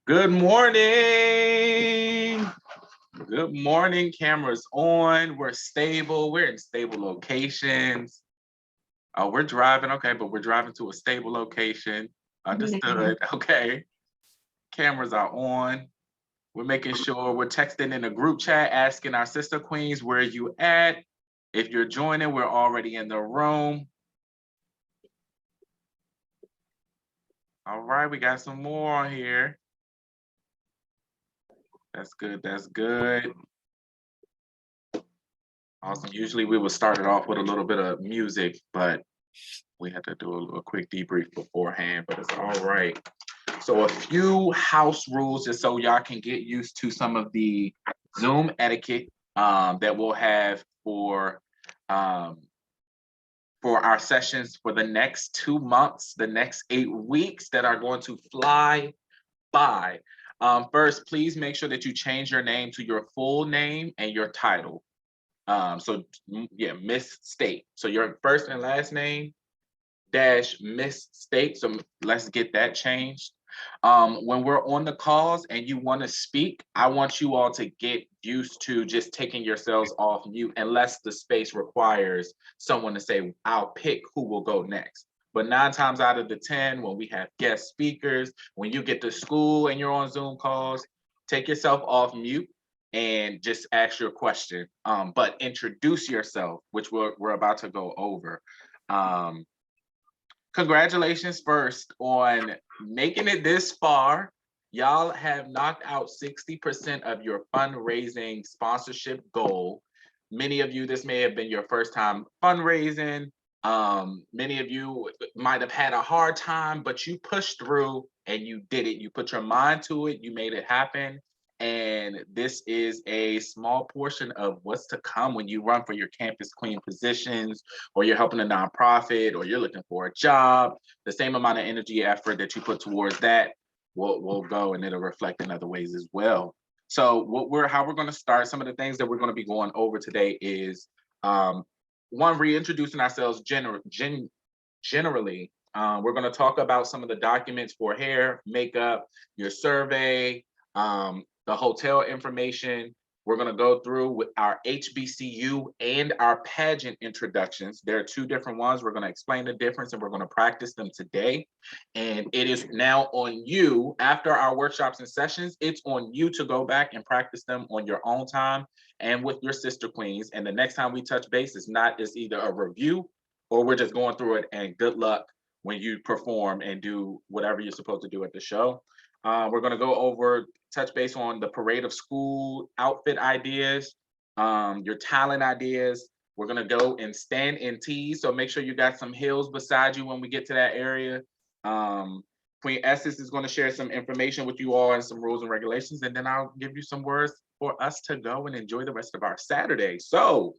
Good morning. Good morning. Cameras on. We're stable. We're in stable locations. Oh, we're driving. Okay, but we're driving to a stable location. Understood. Okay. Cameras are on. We're making sure we're texting in a group chat, asking our sister queens, where you at? If you're joining, we're already in the room. All right, we got some more on here. That's good. That's good. Awesome. Usually we would start it off with a little bit of music, but we had to do a quick debrief beforehand, but it's all right. So a few house rules just so y'all can get used to some of the Zoom etiquette that we'll have um, for our sessions for the next 2 months, the next 8 weeks that are going to fly by. First, please make sure that you change your name to your full name and your title. Yeah, Miss State. So your first and last name dash Miss State. So let's get that changed. When we're on the calls and you want to speak, I want you all to get used to just taking yourselves off mute unless the space requires someone to say, I'll pick who will go next. But 9 times out of the 10, when we have guest speakers, when you get to school and you're on Zoom calls, take yourself off mute and just ask your question. But introduce yourself, which we're about to go over. Congratulations first on making it this far. Y'all have knocked out 60% of your fundraising sponsorship goal. Many of you, this may have been your first time fundraising. Many of you might have had a hard time, but you pushed through and you did it. You put your mind to it, you made it happen. And this is a small portion of what's to come when you run for your campus queen positions, or you're helping a nonprofit, or you're looking for a job. The same amount of energy effort that you put towards that will go, and it'll reflect in other ways as well. So how we're going to start, some of the things that we're going to be going over today is one, reintroducing ourselves generally. We're going to talk about some of the documents for hair, makeup, your survey, the hotel information. We're going to go through with our HBCU and our pageant introductions. There are 2 different ones. We're going to explain the difference and we're going to practice them today. And it is now on you, after our workshops and sessions, it's on you to go back and practice them on your own time and with your sister queens. And the next time we touch base, it's either a review or we're just going through it, and good luck when you perform and do whatever you're supposed to do at the show. We're going to go over, touch base on the parade of school outfit ideas, your talent ideas. We're going to go and stand in tees. So make sure you got some heels beside you when we get to that area. Queen Estes is going to share some information with you all and some rules and regulations. And then I'll give you some words for us to go and enjoy the rest of our Saturday. So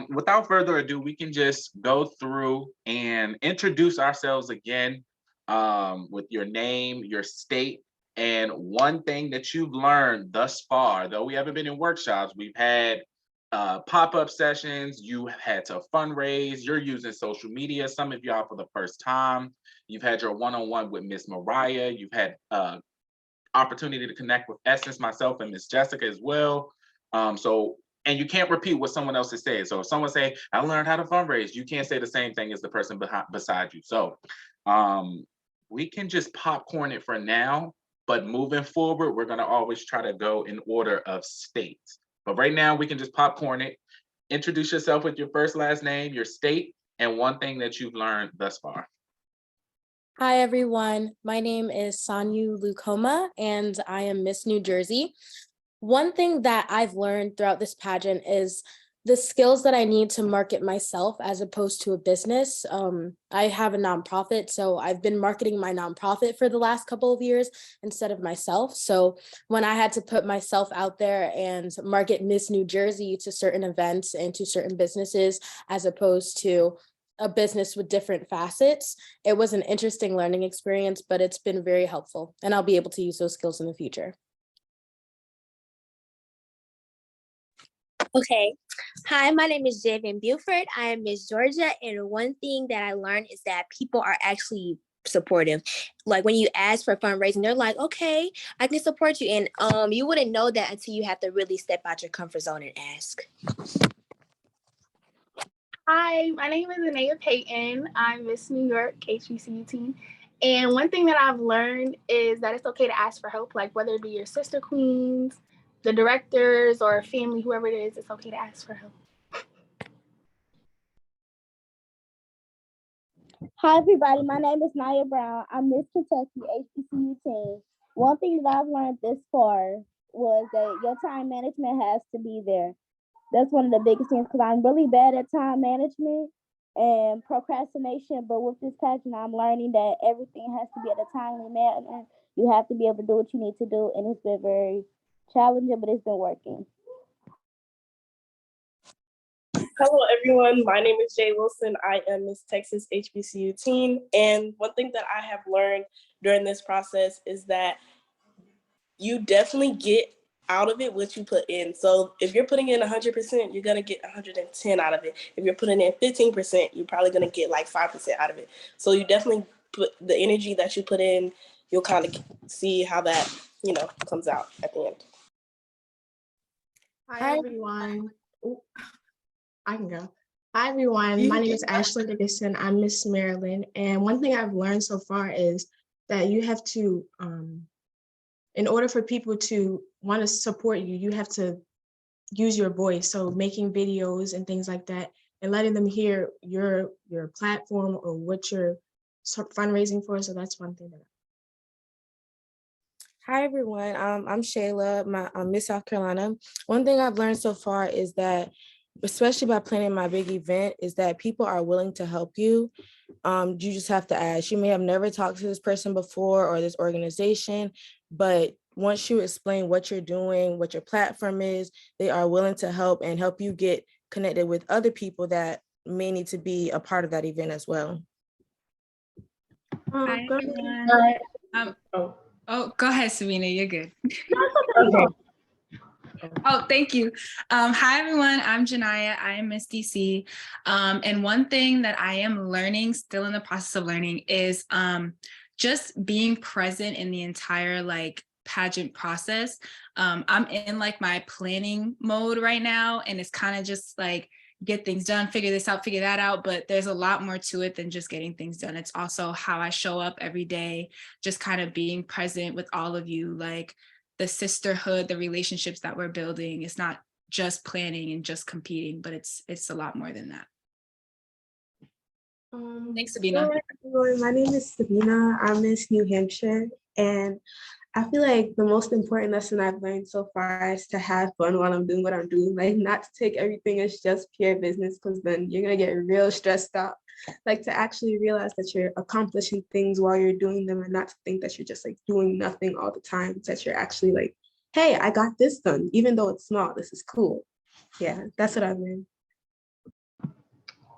without further ado, we can just go through and introduce ourselves again, with your name, your state, and one thing that you've learned thus far. Though we haven't been in workshops, we've had pop-up sessions, you had to fundraise, you're using social media, some of y'all for the first time. You've had your one-on-one with Miss Mariah, you've had opportunity to connect with Essence, myself, and Miss Jessica as well. And you can't repeat what someone else has said. So if someone say, I learned how to fundraise, you can't say the same thing as the person beside you. So we can just popcorn it for now, but moving forward, we're going to always try to go in order of states. But right now, we can just popcorn it. Introduce yourself with your first, last name, your state, and one thing that you've learned thus far. Hi, everyone. My name is Sanyu Lukoma, and I am Miss New Jersey. One thing that I've learned throughout this pageant is the skills that I need to market myself as opposed to a business. I have a nonprofit, so I've been marketing my nonprofit for the last couple of years instead of myself. So when I had to put myself out there and market Miss New Jersey to certain events and to certain businesses, as opposed to a business with different facets, it was an interesting learning experience, but it's been very helpful, and I'll be able to use those skills in the future. Okay. Hi, my name is Javen Buford. I am Miss Georgia, and one thing that I learned is that people are actually supportive. Like when you ask for fundraising, they're like, okay, I can support you. And you wouldn't know that until you have to really step out your comfort zone and ask. Hi, my name is Anaya Payton. I'm Miss New York HBCU team. And one thing that I've learned is that it's okay to ask for help, like whether it be your sister queens, the directors, or family, whoever it is, it's okay to ask for help. Hi, everybody. My name is Naya Brown. I'm Miss Kentucky HBCU team. One thing that I've learned this far was that your time management has to be there. That's one of the biggest things because I'm really bad at time management and procrastination. But with this pageant, I'm learning that everything has to be at a timely manner. You have to be able to do what you need to do. And it's been very challenging, but it's been working. Hello, everyone. My name is Jay Wilson. I am Miss Texas HBCU teen. And one thing that I have learned during this process is that you definitely get out of it what you put in. So if you're putting in 100%, you're going to get 110 out of it. If you're putting in 15%, you're probably going to get like 5% out of it. So you definitely put the energy that you put in, you'll kind of see how that, comes out at the end. Hi, everyone. Ooh, I can go. Hi, everyone. My name is Ashley Dickinson. I'm Miss Maryland. And one thing I've learned so far is that you have to, in order for people to want to support you, you have to use your voice. So making videos and things like that and letting them hear your platform or what you're fundraising for. So that's one thing that Hi, everyone. I'm Shayla, I'm Miss South Carolina. One thing I've learned so far is that, especially by planning my big event, is that people are willing to help you. You just have to ask. You may have never talked to this person before or this organization, but once you explain what you're doing, what your platform is, they are willing to help and help you get connected with other people that may need to be a part of that event as well. Hi, everyone. Go ahead, Sabina. You're good. Okay. Oh, thank you. Hi, everyone. I'm Janaya. I am Miss DC. And one thing that I am learning, still in the process of learning, is just being present in the entire pageant process. I'm in my planning mode right now, and it's kind of just get things done, figure this out, figure that out. But there's a lot more to it than just getting things done. It's also how I show up every day, just kind of being present with all of you, the sisterhood, the relationships that we're building. It's not just planning and just competing, but it's a lot more than that. Thanks, Sabina. My name is Sabina. I'm Miss New Hampshire. And I feel like the most important lesson I've learned so far is to have fun while I'm doing what I'm doing. Not to take everything as just pure business, because then you're going to get real stressed out. To actually realize that you're accomplishing things while you're doing them and not to think that you're just doing nothing all the time. That you're actually hey, I got this done, even though it's small. This is cool. Yeah, that's what I've learned.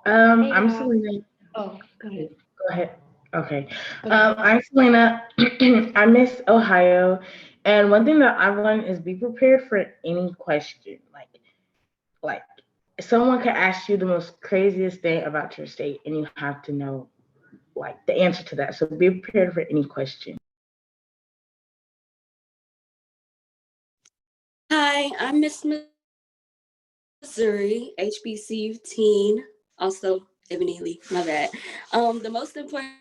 I'm Selena. Oh, go ahead. Go ahead. Okay. I'm Selena. I Miss Ohio. And one thing that I've learned is be prepared for any question. Like someone could ask you the most craziest thing about your state and you have to know the answer to that. So be prepared for any question. Hi, I'm Miss Missouri, HBCU teen, also Ebony Lee, my bad. The most important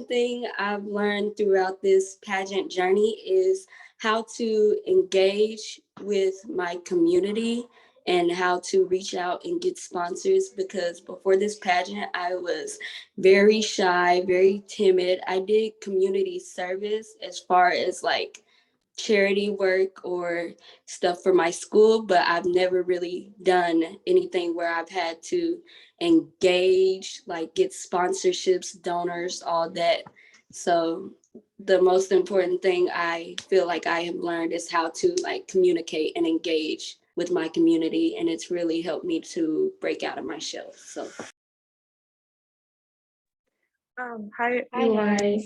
thing I've learned throughout this pageant journey is how to engage with my community and how to reach out and get sponsors, because before this pageant, I was very shy, very timid. I did community service as far as charity work or stuff for my school, but I've never really done anything where I've had to engage, get sponsorships, donors, all that. So the most important thing I feel like I have learned is how to communicate and engage with my community, and it's really helped me to break out of my shell. So Hi, everyone.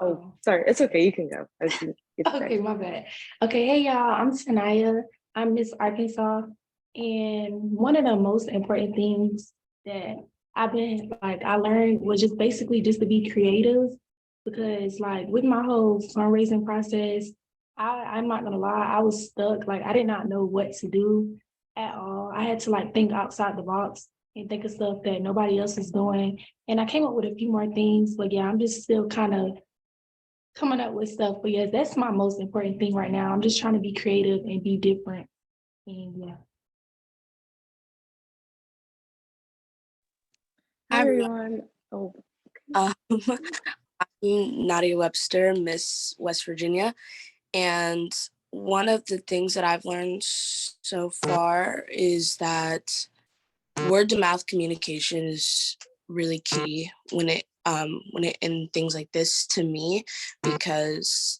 Oh, sorry. It's okay. You can go. Okay, my bad. Okay, hey y'all, I'm Sanaya. I'm Miss Arkansas. And one of the most important things that I learned was just basically just to be creative because like with my whole fundraising process, I'm not gonna lie, I was stuck. Like I did not know what to do at all. I had to like think outside the box and think of stuff that nobody else is doing. And I came up with a few more things, but yeah, I'm just still kind of coming up with stuff. But yeah, that's my most important thing right now. I'm just trying to be creative and be different. And yeah. Hi everyone. Oh, um, I'm Nadia Webster, Miss West Virginia, and one of the things that I've learned so far is that word to mouth communication is really key when it in things like this to me, because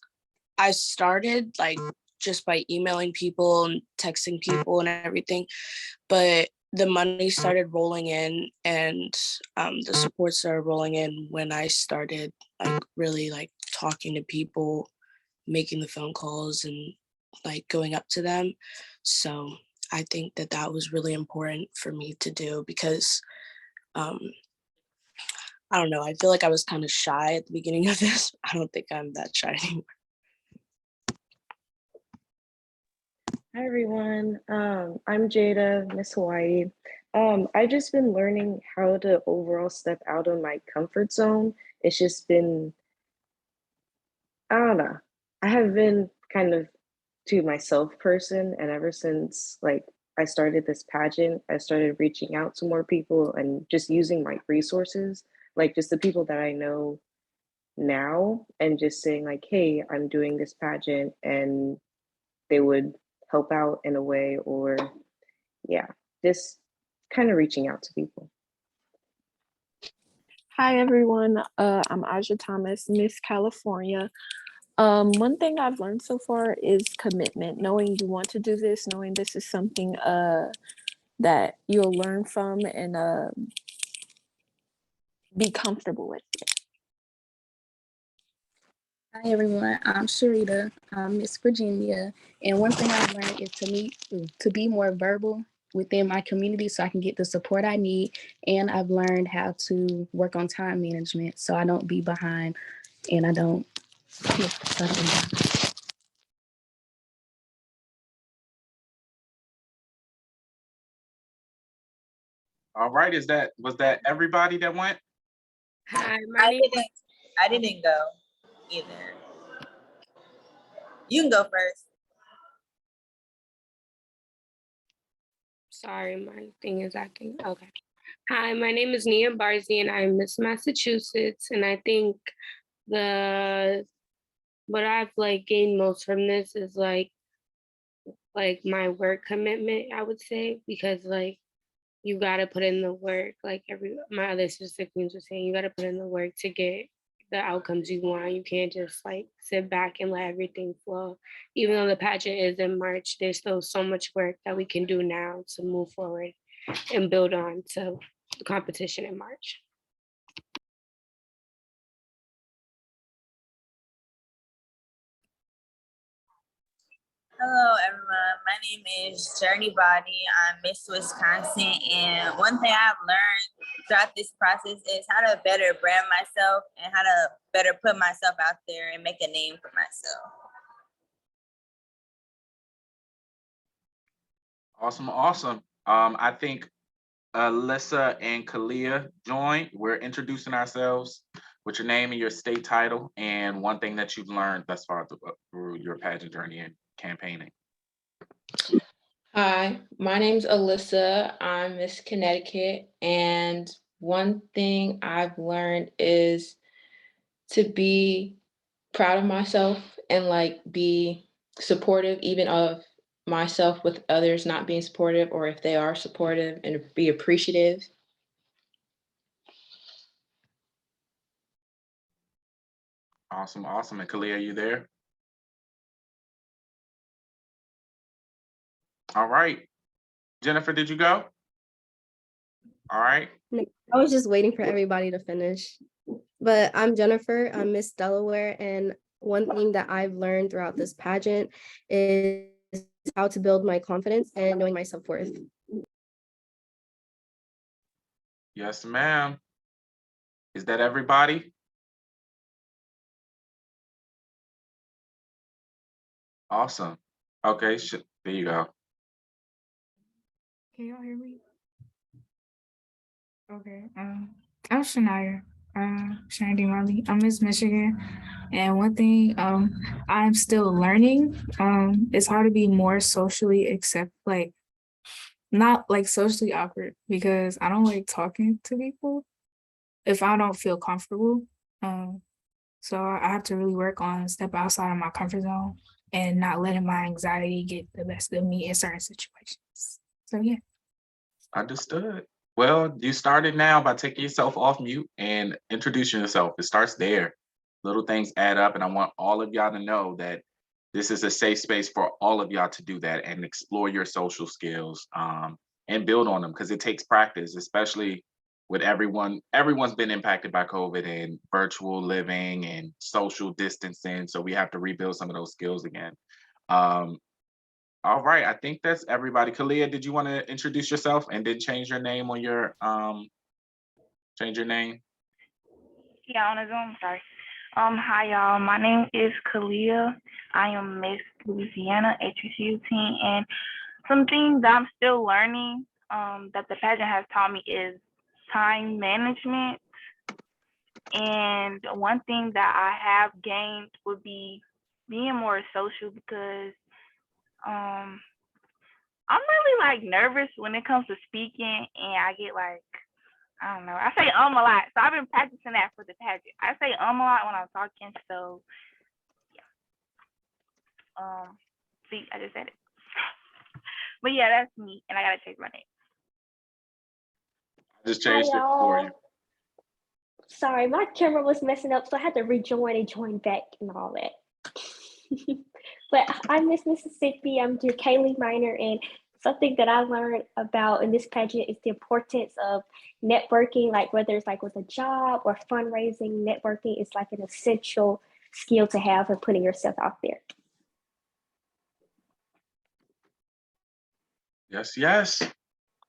I started like just by emailing people and texting people and everything, but the money started rolling in, and the support started rolling in when I started like really like talking to people, making the phone calls, and like going up to them. So I think that that was really important for me to do, because um, I don't know, I feel like I was kind of shy at the beginning of this. I don't think I'm that shy anymore. Hi everyone, I'm Jada, Miss Hawaii. I've just been learning how to overall step out of my comfort zone. It's just been, I don't know. I have been kind of to myself person, and ever since like I started this pageant, I started reaching out to more people and just using my resources, like just the people that I know now, and just saying like, hey, I'm doing this pageant, and they would help out in a way, or yeah, just kind of reaching out to people. Hi everyone, I'm Aja Thomas, Miss California. One thing I've learned so far is commitment, knowing you want to do this, knowing this is something that you'll learn from and be comfortable with it. Hi everyone, I'm Sharita, I'm Miss Virginia, and one thing I've learned is to be more verbal within my community so I can get the support I need, and I've learned how to work on time management so I don't be behind and I don't get something done. All right, was that everybody that went? Hi, I didn't go either. You can go first. Sorry, my thing is acting. Okay. Hi, my name is Nia Barzi and I'm Miss Massachusetts. And I think what I've like gained most from this is like my work commitment, I would say, because like you gotta put in the work. Like my other sister queens were saying, you gotta put in the work to get the outcomes you want. You can't just like sit back and let everything flow. Even though the pageant is in March, there's still so much work that we can do now to move forward and build on to the competition in March. Hello, everyone. My name is Journey Body. I'm Miss Wisconsin, and one thing I've learned throughout this process is how to better brand myself and how to better put myself out there and make a name for myself. Awesome. I think Alyssa and Kalia joined. We're introducing ourselves with your name and your state title and one thing that you've learned thus far through your pageant journey and campaigning. Hi, my name's Alyssa. I'm Miss Connecticut, and one thing I've learned is to be proud of myself and like be supportive even of myself with others not being supportive, or if they are supportive, and be appreciative. Awesome. And Kalia, are you there? All right. Jennifer, did you go? All right. I was just waiting for everybody to finish. But I'm Jennifer, I'm Miss Delaware, and one thing that I've learned throughout this pageant is how to build my confidence and knowing my self-worth. Yes, ma'am. Is that everybody? Awesome. Okay, there you go. Can y'all hear me? Okay. I'm Shania. Shania D. Marley. I'm Miss Michigan. And one thing I'm still learning. It's hard to be more socially not like socially awkward because I don't like talking to people if I don't feel comfortable. So I have to really work on step outside of my comfort zone and not letting my anxiety get the best of me in certain situations. So yeah. Understood. Well, you started now by taking yourself off mute and introducing yourself. It starts there. Little things add up, and I want all of y'all to know that this is a safe space for all of y'all to do that and explore your social skills and build on them because it takes practice, especially with everyone. Everyone's been impacted by COVID and virtual living and social distancing. So we have to rebuild some of those skills again. All right, I think that's everybody. Kalia, did you want to introduce yourself and then change your name on your change your name? Yeah, on a Zoom, sorry. Hi y'all. My name is Kalia. I am Miss Louisiana HBCU team, and something that I'm still learning that the pageant has taught me is time management. And one thing that I have gained would be being more social because I'm really like nervous when it comes to speaking, and I get like, I don't know. I say a lot. So I've been practicing that for the pageant. I say a lot when I'm talking. So yeah. See, I just said it. But yeah, that's me, and I gotta change my name. I just changed it for you. Sorry, my camera was messing up, so I had to rejoin and join back and all that. But I'm Miss Mississippi. I'm dear Kaylee Minor, and something that I learned about in this pageant is the importance of networking, like whether it's like with a job or fundraising, networking is like an essential skill to have and putting yourself out there. Yes, yes.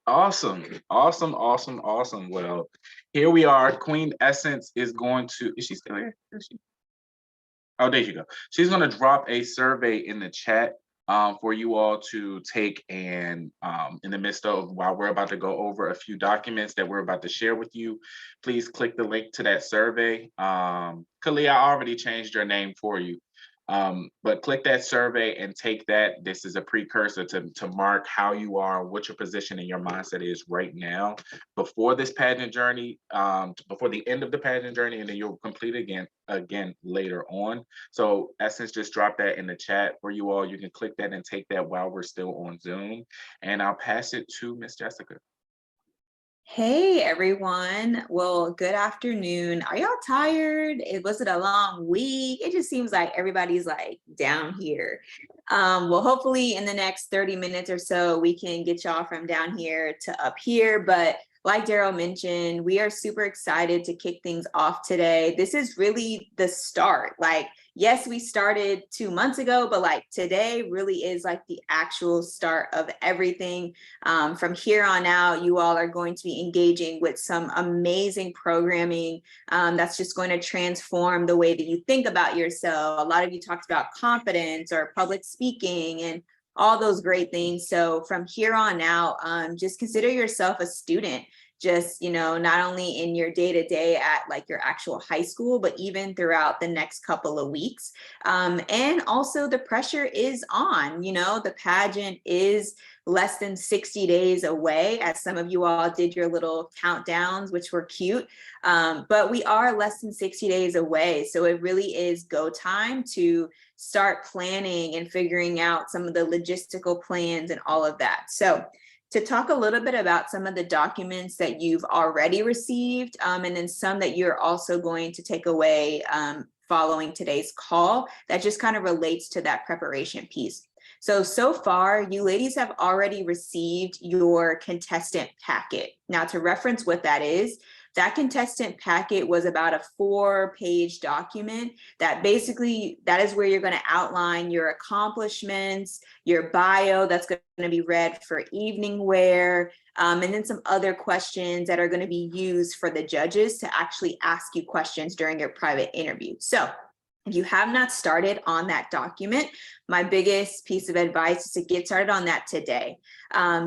Awesome, awesome, awesome, awesome. Well, here we are. Queen Essence is going to, is she still here? Is she? Oh, there you go. She's going to drop a survey in the chat for you all to take, and in the midst of while we're about to go over a few documents that we're about to share with you, please click the link to that survey. Kalia, I already changed your name for you. But click that survey and take that. This is a precursor to mark how you are, what your position and your mindset is right now before this pageant journey, before the end of the pageant journey, and then you'll complete again later on. So Essence just dropped that in the chat for you all. You can click that and take that while we're still on Zoom. And I'll pass it to Miss Jessica. Hey everyone. Well, good afternoon. Are y'all tired? Was it a long week? It just seems like everybody's like down here. Well, hopefully in the next 30 minutes or so, we can get y'all from down here to up here. But like Daryl mentioned, we are super excited to kick things off today. This is really the start. Like, yes, we started 2 months ago, but like today really is like the actual start of everything. From here on out, you all are going to be engaging with some amazing programming that's just going to transform the way that you think about yourself. A lot of you talked about confidence or public speaking and all those great things. So from here on out, just consider yourself a student. Just, not only in your day-to-day at like your actual high school, but even throughout the next couple of weeks. And also the pressure is on, the pageant is less than 60 days away, as some of you all did your little countdowns, which were cute. But we are less than 60 days away. So it really is go time to start planning and figuring out some of the logistical plans and all of that. So to talk a little bit about some of the documents that you've already received, and then some that you're also going to take away following today's call, that just kind of relates to that preparation piece. So far, you ladies have already received your contestant packet. Now, to reference what that is, that contestant packet was about a 4-page document that basically, that is where you're going to outline your accomplishments, your bio that's going to be read for evening wear, and then some other questions that are going to be used for the judges to actually ask you questions during your private interview. So If you have not started on that document, my biggest piece of advice is to get started on that today.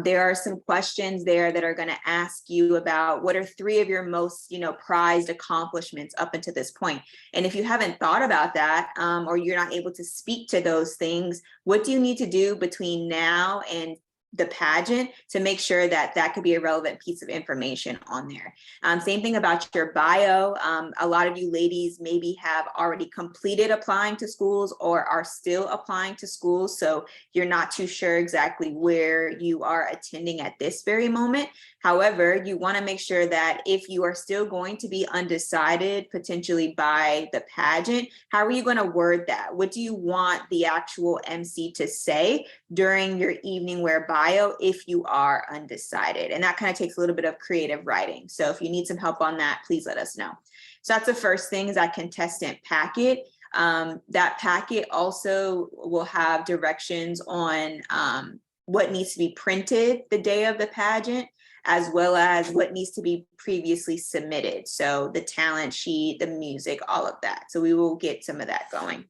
There are some questions there that are going to ask you about what are 3 of your most, prized accomplishments up until this point. And if you haven't thought about that, or you're not able to speak to those things, what do you need to do between now and the pageant to make sure that that could be a relevant piece of information on there? Same thing about your bio. A lot of you ladies maybe have already completed applying to schools or are still applying to schools, so you're not too sure exactly where you are attending at this very moment. However, you want to make sure that if you are still going to be undecided potentially by the pageant, how are you going to word that? What do you want the actual MC to say during your evening wear bio if you are undecided? And that kind of takes a little bit of creative writing. So if you need some help on that, please let us know. So that's the first thing, is that contestant packet. That packet also will have directions on what needs to be printed the day of the pageant, as well as what needs to be previously submitted. So the talent sheet, the music, all of that. So we will get some of that going.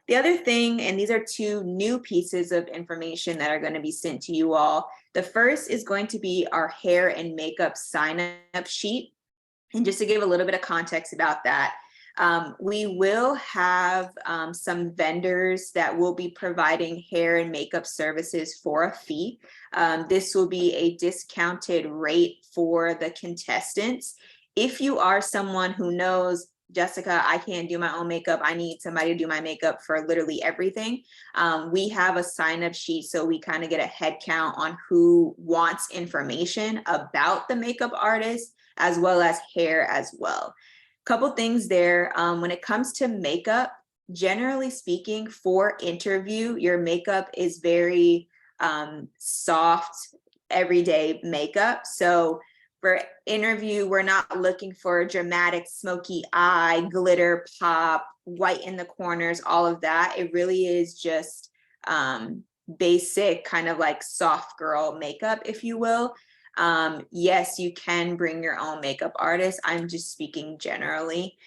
The other thing, and these are 2 new pieces of information that are going to be sent to you all. The first is going to be our hair and makeup sign-up sheet. And just to give a little bit of context about that, we will have some vendors that will be providing hair and makeup services for a fee. This will be a discounted rate for the contestants. If you are someone who knows, Jessica, I can't do my own makeup, I need somebody to do my makeup for literally everything, we have a sign-up sheet, so we kind of get a head count on who wants information about the makeup artist, as well as hair as well. Couple things there. When it comes to makeup, generally speaking, for interview, your makeup is very soft, everyday makeup. So for interview, we're not looking for dramatic smoky eye, glitter pop, white in the corners, all of that. It really is just basic, kind of like soft girl makeup, if you will. Yes, you can bring your own makeup artist. I'm just speaking generally.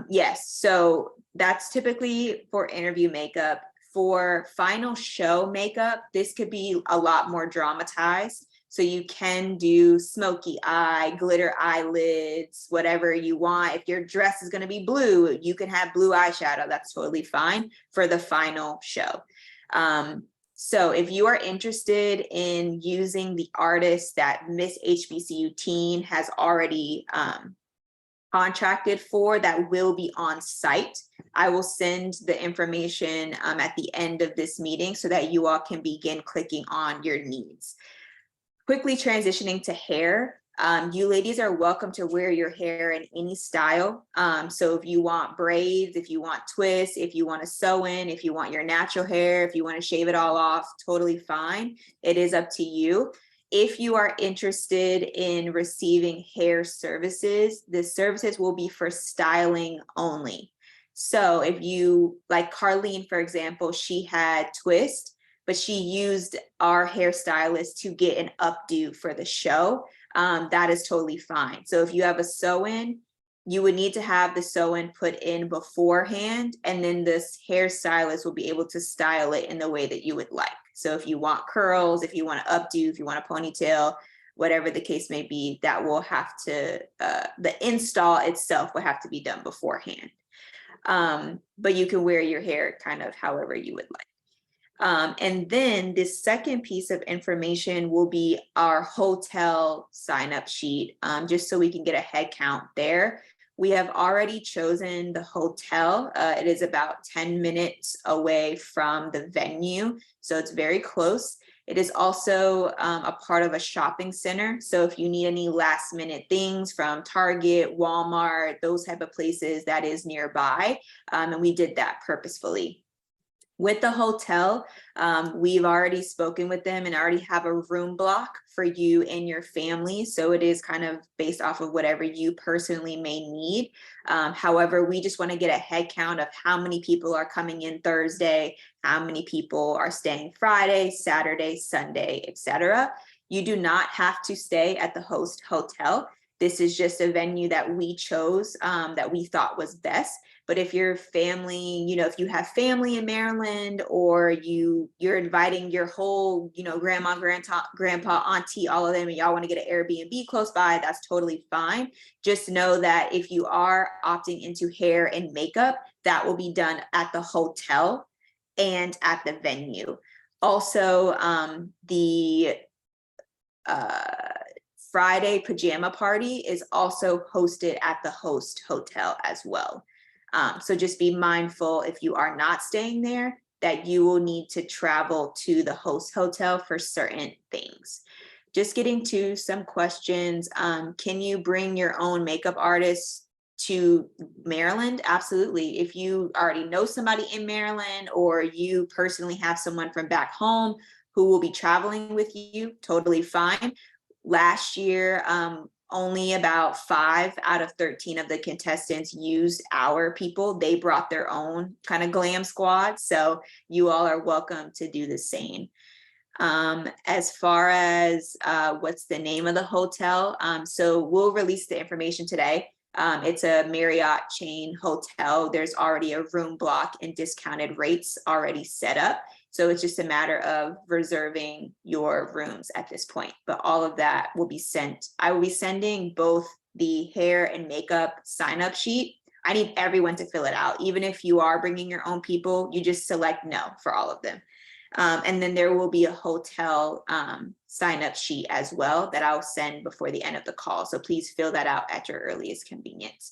Yes, so that's typically for interview makeup. For final show makeup, this could be a lot more dramatized. So you can do smoky eye, glitter eyelids, whatever you want. If your dress is going to be blue, you can have blue eyeshadow. That's totally fine for the final show. So if you are interested in using the artist that Miss HBCU Teen has already contracted for, that will be on site, I will send the information at the end of this meeting so that you all can begin clicking on your needs. Quickly transitioning to hair. You ladies are welcome to wear your hair in any style. So if you want braids, if you want twists, if you want to sew in, if you want your natural hair, if you want to shave it all off, totally fine. It is up to you. If you are interested in receiving hair services, the services will be for styling only. So if you, like Carlene, for example, she had twist, but she used our hairstylist to get an updo for the show. That is totally fine. So if you have a sew-in, you would need to have the sew-in put in beforehand, and then this hairstylist will be able to style it in the way that you would like. So if you want curls, if you want to updo, if you want a ponytail, whatever the case may be, that will have to, the install itself will have to be done beforehand. But you can wear your hair kind of however you would like. And then this second piece of information will be our hotel sign-up sheet, just so we can get a head count there. We have already chosen the hotel. It is about 10 minutes away from the venue, so it's very close. It is also a part of a shopping center. So if you need any last minute things from Target, Walmart, those type of places, that is nearby. And we did that purposefully. With the hotel, we've already spoken with them and already have a room block for you and your family. So it is kind of based off of whatever you personally may need. However, we just want to get a head count of how many people are coming in Thursday, how many people are staying Friday, Saturday, Sunday, etc. You do not have to stay at the host hotel. This is just a venue that we chose that we thought was best. But if your family, if you have family in Maryland, or you're inviting your whole, grandma, grandpa, auntie, all of them, and y'all want to get an Airbnb close by, that's totally fine. Just know that if you are opting into hair and makeup, that will be done at the hotel and at the venue. Also, the Friday pajama party is also hosted at the host hotel as well. So just be mindful, if you are not staying there, that you will need to travel to the host hotel for certain things. Just getting to some questions. Can you bring your own makeup artist to Maryland? Absolutely. If you already know somebody in Maryland, or you personally have someone from back home who will be traveling with you, totally fine. Last year, only about 5 out of 13 of the contestants used our people. They brought their own kind of glam squad. So you all are welcome to do the same. As far as what's the name of the hotel, so we'll release the information today. It's a Marriott chain hotel. There's already a room block and discounted rates already set up. So it's just a matter of reserving your rooms at this point. But all of that will be sent. I will be sending both the hair and makeup sign-up sheet. I need everyone to fill it out. Even if you are bringing your own people, you just select no for all of them. And then there will be a hotel sign-up sheet as well that I'll send before the end of the call. So please fill that out at your earliest convenience.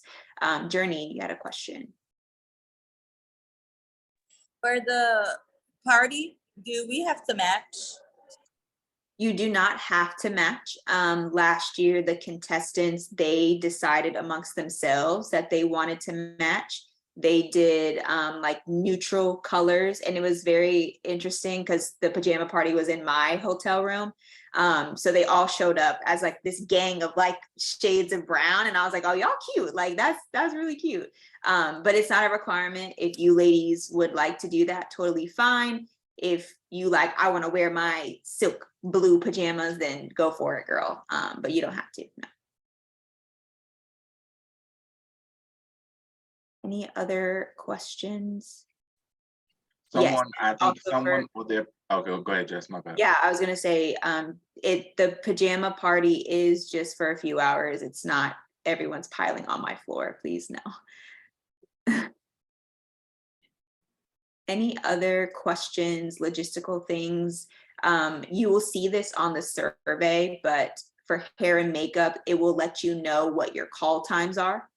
Journey, you had a question. For the party, do we have to match? You do not have to match. Last year, the contestants, they decided amongst themselves that they wanted to match. They did like neutral colors, and it was very interesting because the pajama party was in my hotel room. So they all showed up as like this gang of like shades of brown, and I was like, oh, y'all cute, like that's really cute. But it's not a requirement. If you ladies would like to do that, totally fine. If you like, I want to wear my silk blue pajamas, then go for it, girl. But you don't have to. No. Any other questions? Someone, Yes, I think also someone will there. Okay, go ahead, Jess, my bad. Yeah, I was gonna say, the pajama party is just for a few hours. It's not everyone's piling on my floor, please, no. Any other questions, logistical things? You will see this on the survey, but for hair and makeup, it will let you know what your call times are.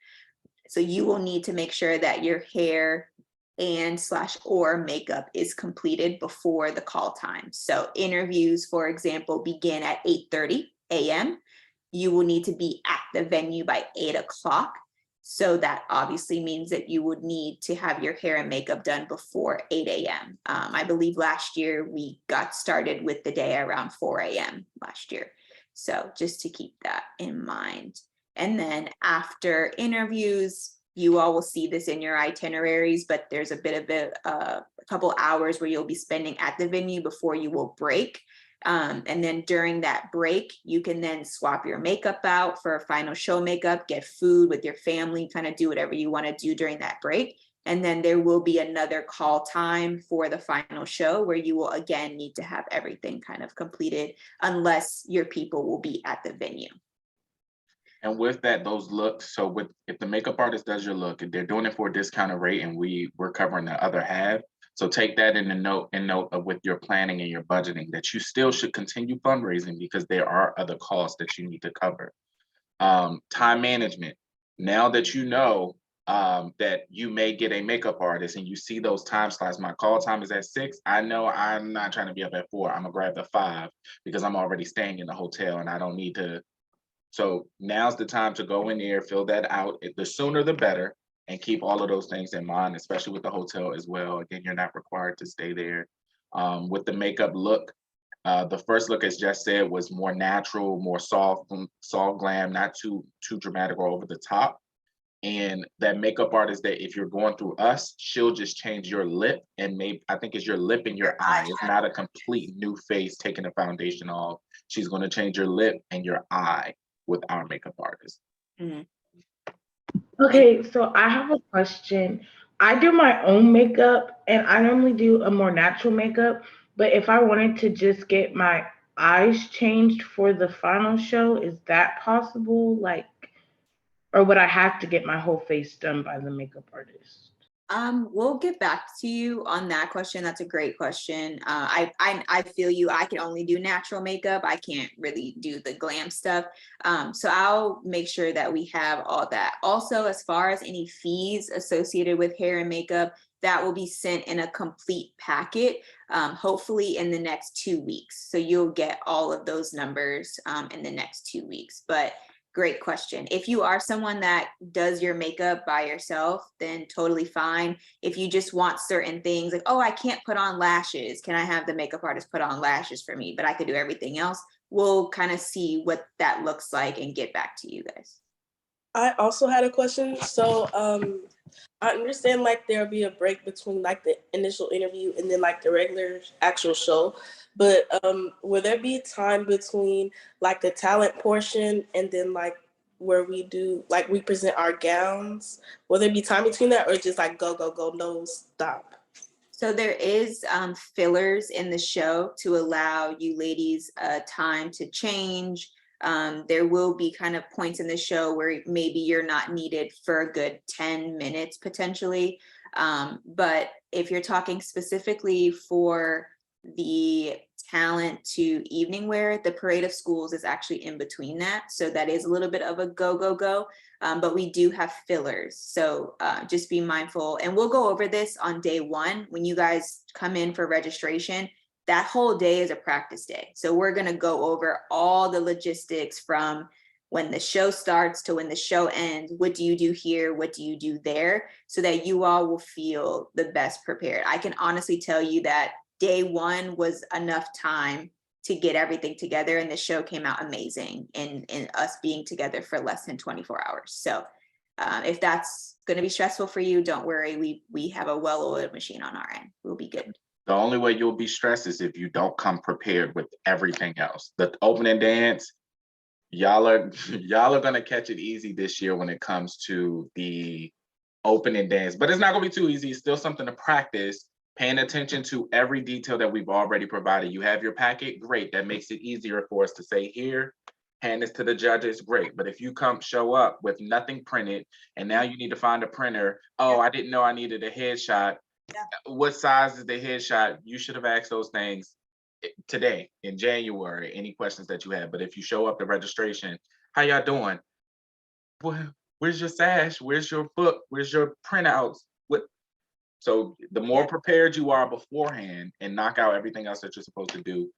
So you will need to make sure that your hair and/or makeup is completed before the call time. So interviews, for example, begin at 8:30 a.m. You will need to be at the venue by 8 o'clock. So that obviously means that you would need to have your hair and makeup done before 8 a.m. I believe last year we got started with the day around 4 a.m. last year. So just to keep that in mind. And then after interviews, you all will see this in your itineraries, but there's a bit of a couple hours where you'll be spending at the venue before you will break. And then during that break, you can then swap your makeup out for a final show makeup, get food with your family, kind of do whatever you want to do during that break. And then there will be another call time for the final show where you will again need to have everything kind of completed unless your people will be at the venue. And with that, those looks, so if the makeup artist does your look, if they're doing it for a discounted rate and we're covering the other half, so take that in note of with your planning and your budgeting, that you still should continue fundraising because there are other costs that you need to cover. Time management. Now that you know that you may get a makeup artist and you see those time slots, my call time is at 6. I know I'm not trying to be up at 4. I'm gonna grab the 5 because I'm already staying in the hotel and I don't need to. So now's the time to go in there, fill that out. The sooner the better, and keep all of those things in mind, especially with the hotel as well. Again, you're not required to stay there. With the makeup look, the first look, as Jess said, was more natural, more soft glam, not too dramatic or over the top. And that makeup artist, that if you're going through us, she'll just change your lip, and maybe I think it's your lip and your eye. It's not a complete new face taking the foundation off. She's going to change your lip and your eye with our makeup artist. Mm-hmm. Okay, so I have a question. I do my own makeup and I normally do a more natural makeup, but if I wanted to just get my eyes changed for the final show, is that possible? Like, or would I have to get my whole face done by the makeup artist? We'll get back to you on that question. That's a great question. I feel you. I can only do natural makeup. I can't really do the glam stuff. So I'll make sure that we have all that. Also, as far as any fees associated with hair and makeup, that will be sent in a complete packet, hopefully in the next 2 weeks. So you'll get all of those numbers in the next 2 weeks. But great question. If you are someone that does your makeup by yourself, then totally fine. If you just want certain things like, oh, I can't put on lashes. Can I have the makeup artist put on lashes for me? But I could do everything else. We'll kind of see what that looks like and get back to you guys. I also had a question. So I understand like there'll be a break between like the initial interview and then like the regular actual show. But will there be time between like the talent portion and then like where we do like we present our gowns? Will there be time between that or just like go, go, go, no stop? So there is fillers in the show to allow you ladies time to change. There will be kind of points in the show where maybe you're not needed for a good 10 minutes potentially. But if you're talking specifically for the talent to evening wear, the Parade of Schools is actually in between that. So that is a little bit of a go, go, go. But we do have fillers. So just be mindful. And we'll go over this on day one when you guys come in for registration. That whole day is a practice day. So we're going to go over all the logistics from when the show starts to when the show ends. What do you do here? What do you do there? So that you all will feel the best prepared. I can honestly tell you that day one was enough time to get everything together, and the show came out amazing in us being together for less than 24 hours. So if that's going to be stressful for you, don't worry. We have a well-oiled machine on our end. We'll be good. The only way you'll be stressed is if you don't come prepared with everything else. The opening dance, y'all are gonna catch it easy this year when it comes to the opening dance, but it's not gonna be too easy. It's still something to practice. Paying attention to every detail that we've already provided. You have your packet, great. That makes it easier for us to say here, hand this to the judges, great. But if you show up with nothing printed and now you need to find a printer, oh, I didn't know I needed a headshot. What size is the headshot? You should have asked those things today in January, any questions that you have. But if you show up to registration, how y'all doing? Well, where's your sash? Where's your book? Where's your printouts? So the more prepared you are beforehand and knock out everything else that you're supposed to do,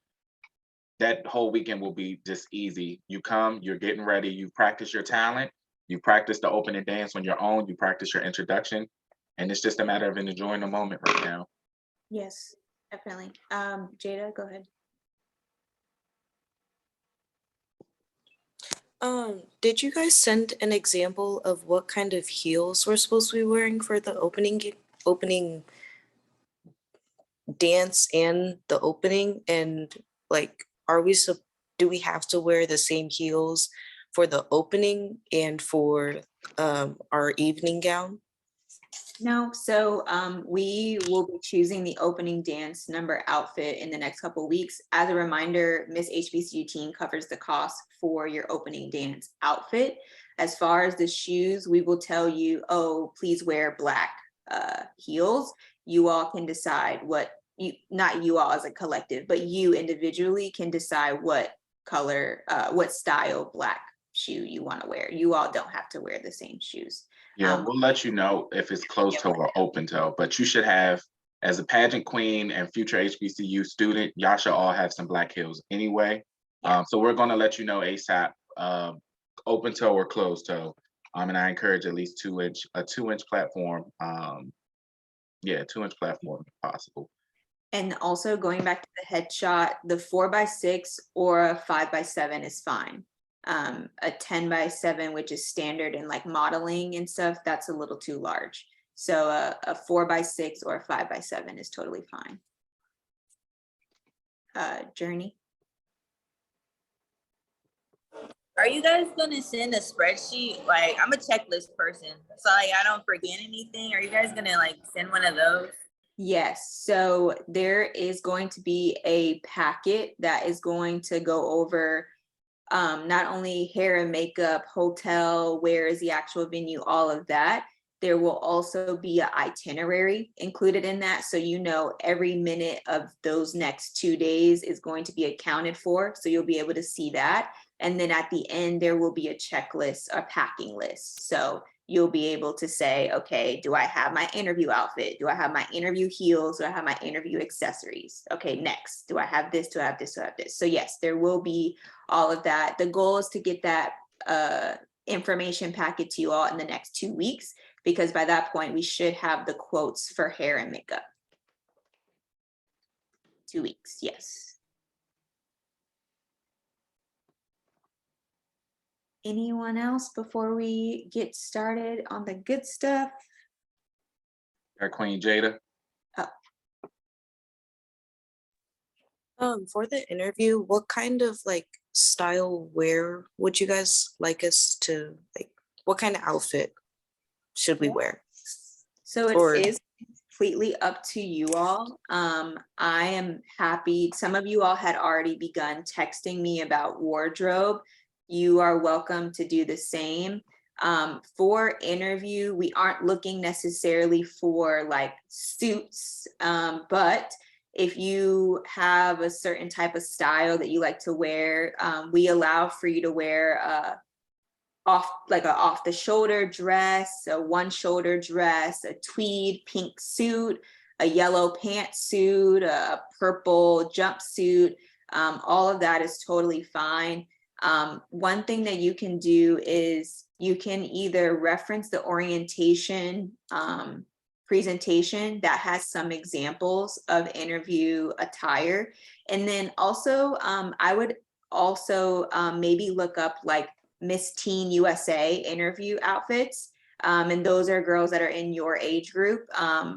that whole weekend will be just easy. You come, you're getting ready, you practice your talent, you practice the opening dance on your own, you practice your introduction, and it's just a matter of enjoying the moment right now. Yes, definitely. Jada, go ahead. Did you guys send an example of what kind of heels we're supposed to be wearing for the opening dance and the opening? And like, do we have to wear the same heels for the opening and for our evening gown? No, so we will be choosing the opening dance number outfit in the next couple of weeks. As a reminder, Miss HBCU team covers the cost for your opening dance outfit. As far as the shoes, we will tell you, oh, please wear black heels. You all can decide not you all as a collective, but you individually can decide what color, what style black shoe you want to wear. You all don't have to wear the same shoes. Yeah, we'll let you know if it's closed toe or open toe, but you should have, as a pageant queen and future HBCU student, y'all should all have some black heels anyway. So we're gonna let you know ASAP, open toe or closed toe. And I encourage at least a 2-inch platform. 2-inch platform if possible. And also going back to the headshot, the 4x6 or a 5x7 is fine. A 10x7, which is standard in like modeling and stuff, that's a little too large. So a 4x6 or a 5x7 is totally fine. Journey. Are you guys gonna send a spreadsheet? Like, I'm a checklist person, so like I don't forget anything. Are you guys gonna like send one of those? Yes, so there is going to be a packet that is going to go over not only hair and makeup, hotel, where is the actual venue, all of that. There will also be an itinerary included in that. So you know every minute of those next 2 days is going to be accounted for. So you'll be able to see that. And then at the end, there will be a checklist, a packing list. So you'll be able to say, okay, do I have my interview outfit? Do I have my interview heels? Do I have my interview accessories? Okay, next, do I have this? Do I have this? Do I have this? So yes, there will be all of that. The goal is to get that information packet to you all in the next 2 weeks, because by that point we should have the quotes for hair and makeup. 2 weeks, yes. Anyone else before we get started on the good stuff? Got Queen Jada. For the interview, what kind of like style wear would you guys like us to like? What kind of outfit should we wear? So Or- it is completely up to you all. I am happy. Some of you all had already begun texting me about wardrobe. You are welcome to do the same. For interview, we aren't looking necessarily for like suits, but if you have a certain type of style that you like to wear, we allow for you to wear off the shoulder dress, a one shoulder dress, a tweed pink suit, a yellow pantsuit, a purple jumpsuit. All of that is totally fine. One thing that you can do is you can either reference the orientation presentation that has some examples of interview attire. And then also, I would also maybe look up like Miss Teen USA interview outfits. And those are girls that are in your age group,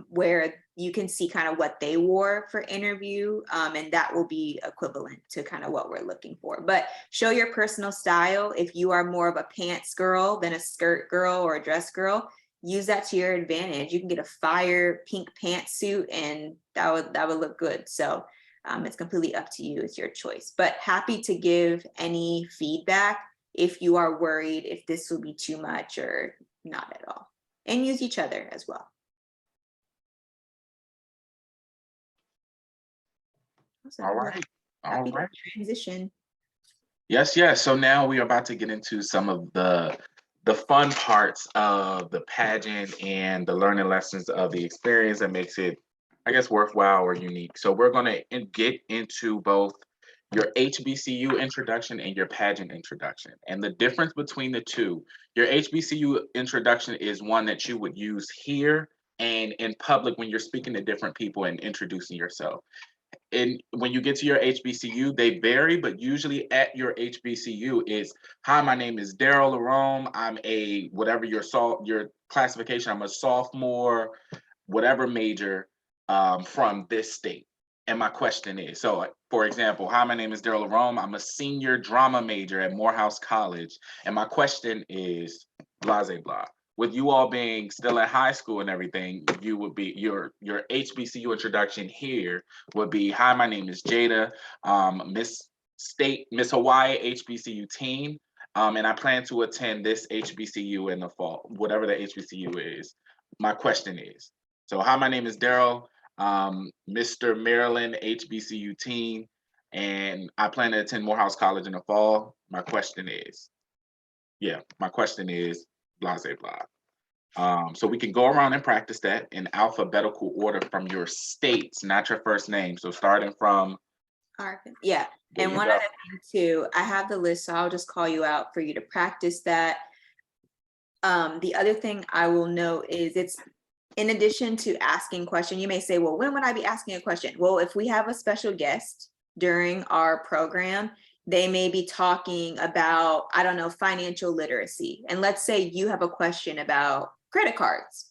where you can see kind of what they wore for interview. And that will be equivalent to kind of what we're looking for. But show your personal style. If you are more of a pants girl than a skirt girl or a dress girl, use that to your advantage. You can get a fire pink pantsuit and that would look good. So it's completely up to you. It's your choice. But happy to give any feedback if you are worried if this will be too much or not at all. And use each other as well. Awesome. All right. All right. Transition. Yes, yes. So now we are about to get into some of the fun parts of the pageant and the learning lessons of the experience that makes it, I guess, worthwhile or unique. So we're going to get into both your HBCU introduction and your pageant introduction. And the difference between the two, your HBCU introduction is one that you would use here and in public when you're speaking to different people and introducing yourself. And when you get to your HBCU, they vary, but usually at your HBCU is, hi, my name is Daryl Larome. I'm a, whatever your classification, I'm a sophomore, whatever major from this state. And my question is, so for example, hi, my name is Daryl Larome. I'm a senior drama major at Morehouse College. And my question is, blah, blah, blah. With you all being still in high school and everything, you would be your HBCU introduction here would be, hi, my name is Jada, Miss Hawaii HBCU teen, and I plan to attend this HBCU in the fall, whatever the HBCU is. My question is, so hi, my name is Daryl, Mr. Maryland HBCU teen, and I plan to attend Morehouse College in the fall. My question is, blah, blah, blah. So we can go around and practice that in alphabetical order from your states, not your first name. So starting from. Yeah. And one other thing too, I have the list, so I'll just call you out for you to practice that. The other thing I will note is it's in addition to asking questions, you may say, well, when would I be asking a question? Well, if we have a special guest during our program, they may be talking about, I don't know, financial literacy. And let's say you have a question about credit cards.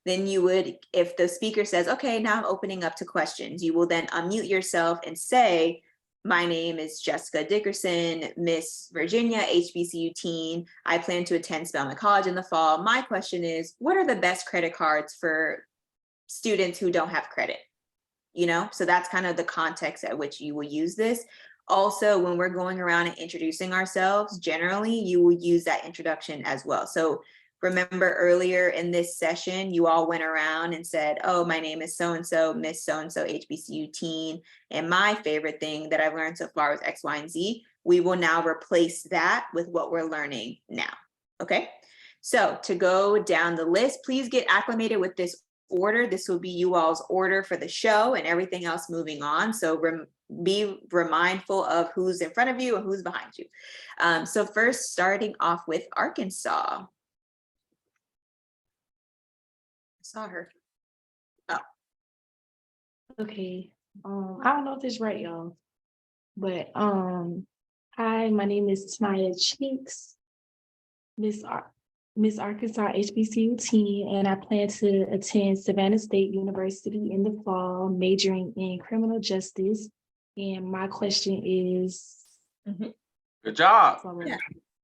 Then you would, if the speaker says, okay, now I'm opening up to questions, you will then unmute yourself and say, My name is Jessica Dickerson, Miss Virginia, HBCU teen. I plan to attend Spelman College in the fall. My question is, what are the best credit cards for students who don't have credit? You know, so that's kind of the context at which you will use this. Also, when we're going around and introducing ourselves, generally you will use that introduction as well. So remember earlier in this session, you all went around and said, oh, my name is so-and-so, Miss so-and-so, HBCU teen. And my favorite thing that I've learned so far is X, Y, and Z. We will now replace that with what we're learning now, okay? So to go down the list, please get acclimated with this order. This will be you all's order for the show and everything else moving on. So be mindful of who's in front of you and who's behind you. So first, starting off with Arkansas. Saw her. Oh. Okay. I don't know if this is right, y'all. But hi, my name is Tanaya Cheeks, Miss Arkansas HBCU teen, and I plan to attend Savannah State University in the fall, majoring in criminal justice. And my question is. Good job. Yeah.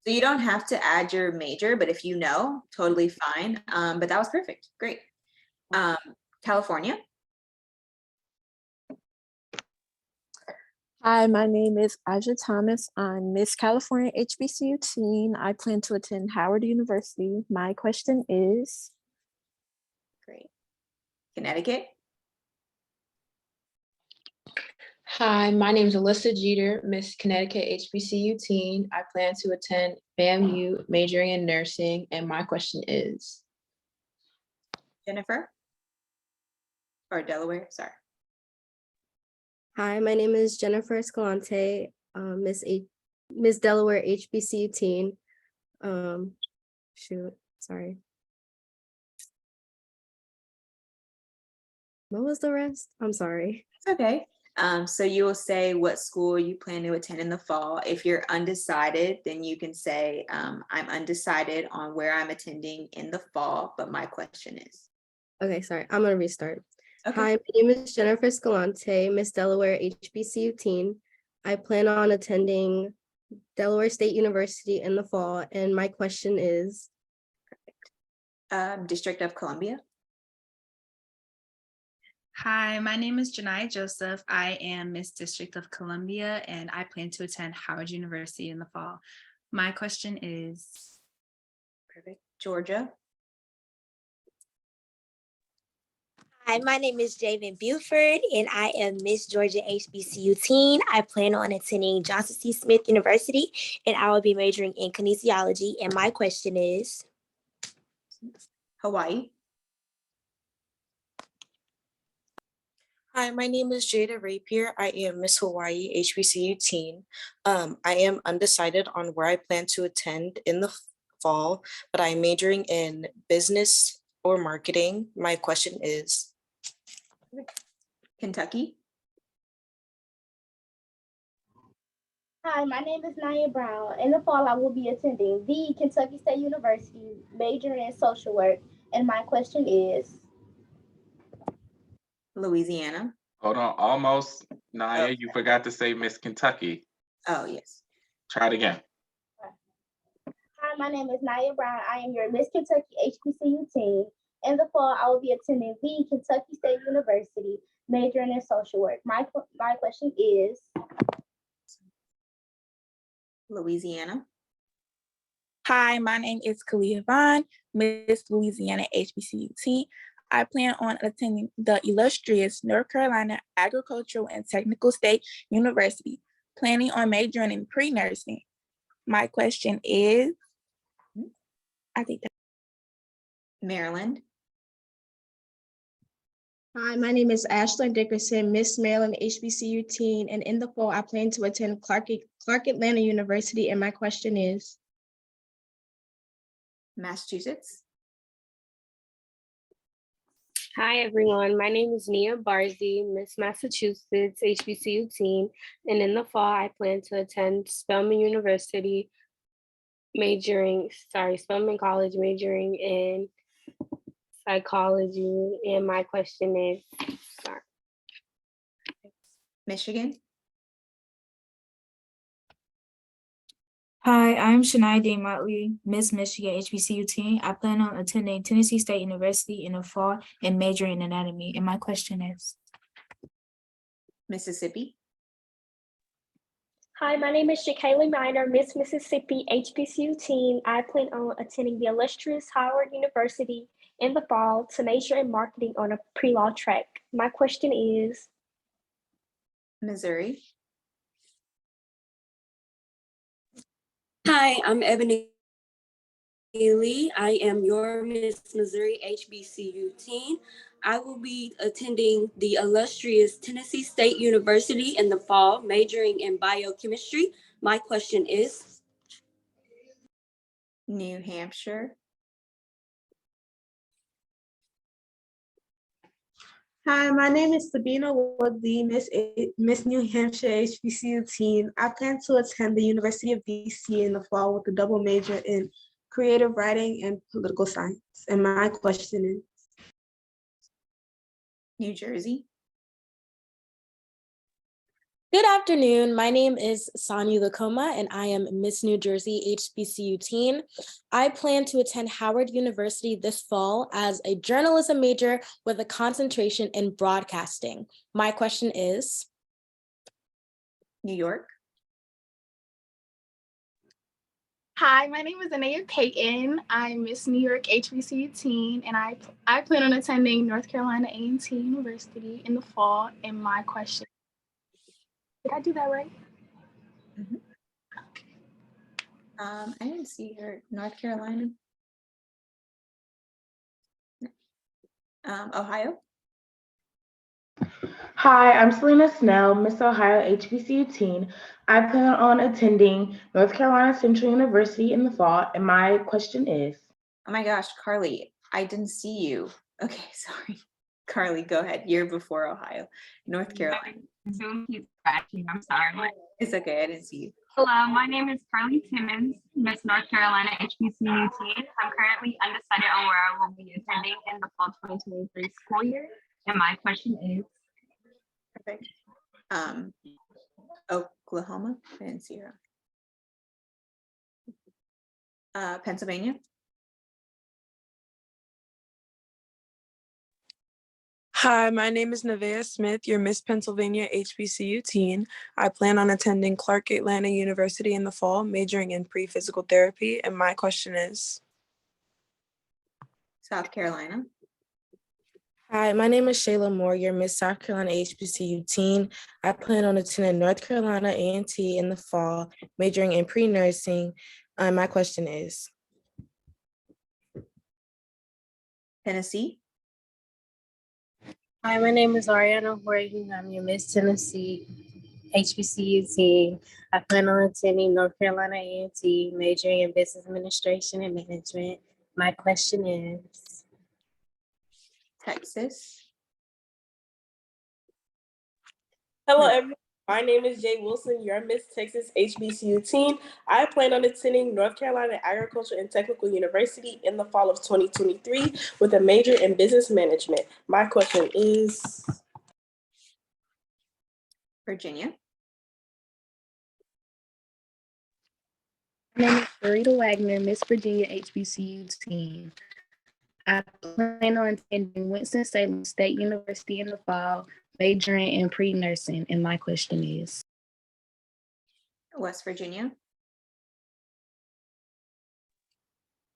So you don't have to add your major, but if you know, totally fine. But that was perfect. Great. California. Hi, my name is Aja Thomas. I'm Miss California HBCU teen. I plan to attend Howard University. My question is. Great. Connecticut. Hi, my name is Alyssa Jeter, Miss Connecticut HBCU teen. I plan to attend FAMU, majoring in nursing, and my question is. Jennifer. Or Delaware, sorry. Hi, my name is Jennifer Escalante, Miss Delaware HBCU teen. Sorry. What was the rest? I'm sorry. It's okay. So you will say what school you plan to attend in the fall. If you're undecided, then you can say, I'm undecided on where I'm attending in the fall, but my question is. Okay, sorry, I'm gonna restart. Okay. Hi, my name is Jennifer Escalante, Miss Delaware HBCU teen. I plan on attending Delaware State University in the fall, and my question is. District of Columbia. Hi, my name is Janai Joseph. I am Miss District of Columbia, and I plan to attend Howard University in the fall. My question is. Perfect. Georgia. Hi, my name is Javen Buford, and I am Miss Georgia HBCU teen. I plan on attending Johnson C. Smith University, and I will be majoring in kinesiology. And my question is. Hawaii. Hi, my name is Jada Rapier. I am Miss Hawaii HBCU teen. I am undecided on where I plan to attend in the fall, but I'm majoring in business or marketing. My question is. Kentucky. Hi, my name is Naya Brown. In the fall, I will be attending the Kentucky State University, majoring in social work. And my question is. Louisiana. Hold on, almost, Naya, you forgot to say Miss Kentucky. Oh, yes. Try it again. Hi, my name is Naya Brown. I am your Miss Kentucky HBCU teen. In the fall, I will be attending the Kentucky State University, majoring in social work. My question is. Louisiana. Hi, my name is Kalia Vaughn, Miss Louisiana HBCU teen. I plan on attending the illustrious North Carolina Agricultural and Technical State University, planning on majoring in pre-nursing. My question is, I think that. Maryland. Hi, my name is Ashley Dickerson, Miss Maryland HBCU teen, and in the fall, I plan to attend Clark Atlanta University, and my question is. Massachusetts. Hi, everyone. My name is Nia Barzy, Miss Massachusetts HBCU teen, and in the fall, I plan to attend Spelman University, Spelman College, majoring in psychology, and my question is, Michigan. Hi, I'm Shania J. Motley, Miss Michigan HBCU teen. I plan on attending Tennessee State University in the fall and majoring in anatomy. And my question is, Mississippi. Hi, my name is Kaylee Miner, Miss Mississippi HBCU teen. I plan on attending the illustrious Howard University in the fall to major in marketing on a pre-law track. My question is, Missouri. Hi, I'm Ebony Lee. I am your Miss Missouri HBCU teen. I will be attending the illustrious Tennessee State University in the fall, majoring in biochemistry. My question is, New Hampshire. Hi, my name is Sabina Woodley, Miss New Hampshire HBCU teen. I plan to attend the University of DC in the fall with a double major in creative writing and political science. And my question is, New Jersey. Good afternoon. My name is Sanu Lakoma, and I am Miss New Jersey HBCU teen. I plan to attend Howard University this fall as a journalism major with a concentration in broadcasting. My question is, New York. Hi, my name is Anaya Payton. I'm Miss New York HBCU teen, and I plan on attending North Carolina A&T University in the fall. And my question, did I do that right? I didn't see her. North Carolina. Ohio. Hi, I'm Selena Snell, Miss Ohio HBCU teen. I plan on attending North Carolina Central University in the fall, and my question is. Oh my gosh, Carly, I didn't see you. Okay, sorry. Carly, go ahead. Year before Ohio. North Carolina. Zoom keeps crashing. I'm sorry. It's okay, I didn't see you. Hello, my name is Carly Timmons, Miss North Carolina HBCU teen. I'm currently undecided on where I will be attending in the fall 2023 school year. And my question is, Perfect. Oklahoma. I didn't see her. Pennsylvania. Hi, my name is Nevaeh Smith, your Miss Pennsylvania HBCU teen. I plan on attending Clark Atlanta University in the fall, majoring in pre-physical therapy, and my question is. South Carolina. Hi, my name is Shayla Moore, your Miss South Carolina HBCU teen. I plan on attending North Carolina A&T in the fall, majoring in pre-nursing. My question is, Tennessee. Hi, my name is Ariana Horton. I'm your Miss Tennessee HBCU teen. I plan on attending North Carolina A&T, majoring in business administration and management. My question is, Texas. Hello, everyone. My name is Jay Wilson, your Miss Texas HBCU teen. I plan on attending North Carolina Agriculture and Technical University in the fall of 2023 with a major in business management. My question is, Virginia. My name is Rita Wagner, Miss Virginia HBCU teen. I plan on attending Winston-Salem State University in the fall, majoring in pre-nursing. And my question is, West Virginia.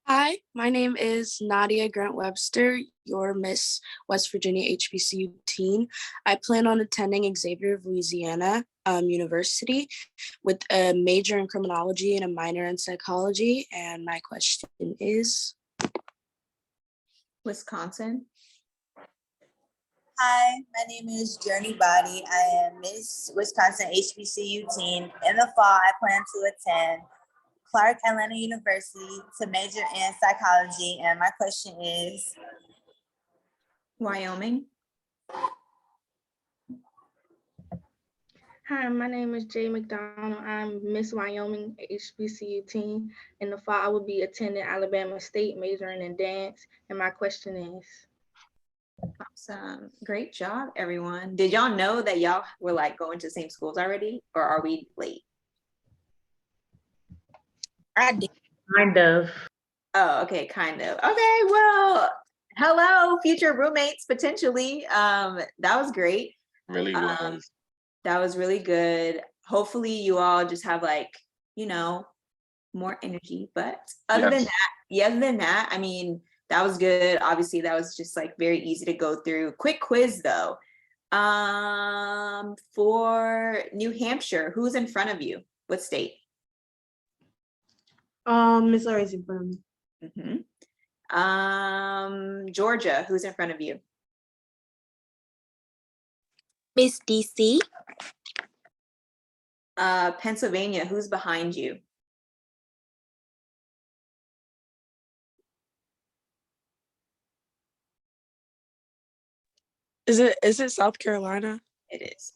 Hi, my name is Nadia Grant Webster, your Miss West Virginia HBCU teen. I plan on attending Xavier of Louisiana University with a major in criminology and a minor in psychology. And my question is, Wisconsin. Hi, my name is Journey Body. I am Miss Wisconsin HBCU teen. In the fall, I plan to attend Clark Atlanta University to major in psychology. And my question is, Wyoming. Hi, my name is Jay McDonald. I'm Miss Wyoming HBCU teen. In the fall, I will be attending Alabama State, majoring in dance. And my question is, Awesome. Great job, everyone. Did y'all know that y'all were like going to the same schools already, or are we late? I did. Kind of. Oh, okay, kind of. Okay, well, hello, future roommates potentially. That was great. Really was. That was really good. Hopefully you all just have like, more energy. But other than that, I mean, that was good. Obviously, that was just like very easy to go through. Quick quiz though. For New Hampshire, who's in front of you? What state? Miss Lori's in front of me. Georgia, who's in front of you? Miss DC. Pennsylvania, who's behind you? Is it South Carolina? It is.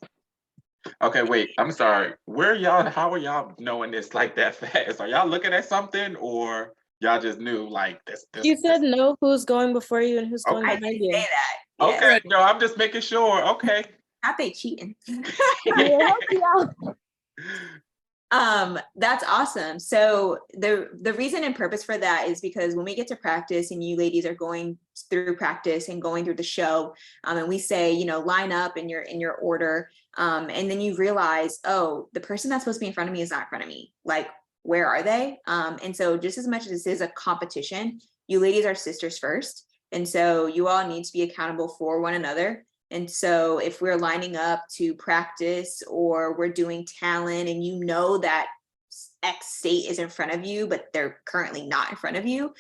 Okay, wait, I'm sorry. How are y'all knowing this like that fast? Are y'all looking at something or y'all just knew like this? You said know who's going before you and who's going Okay. behind you. Say that. Okay, no, I'm just making sure. Okay. Not they cheating. Yeah, help you out. That's awesome. So the reason and purpose for that is because when we get to practice and you ladies are going through practice and going through the show, and we say, line up in your order, and then you realize, oh, the person that's supposed to be in front of me is not in front of me. Like, where are they? And so just as much as this is a competition, you ladies are sisters first. And so you all need to be accountable for one another. And so if we're lining up to practice or we're doing talent and you know that X state is in front of you, but they're currently not in front of you,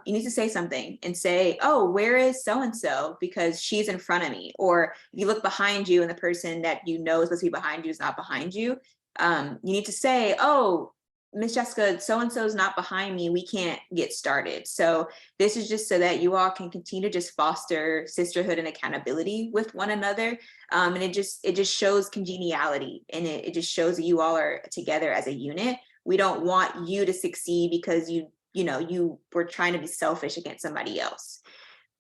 you need to say something and say, oh, where is so-and-so? Because she's in front of me. Or if you look behind you and the person that you know is supposed to be behind you is not behind you, you need to say, oh, Miss Jessica, so-and-so is not behind me. We can't get started. So this is just so that you all can continue to just foster sisterhood and accountability with one another. And it just shows congeniality, and it just shows that you all are together as a unit. We don't want you to succeed because you were trying to be selfish against somebody else.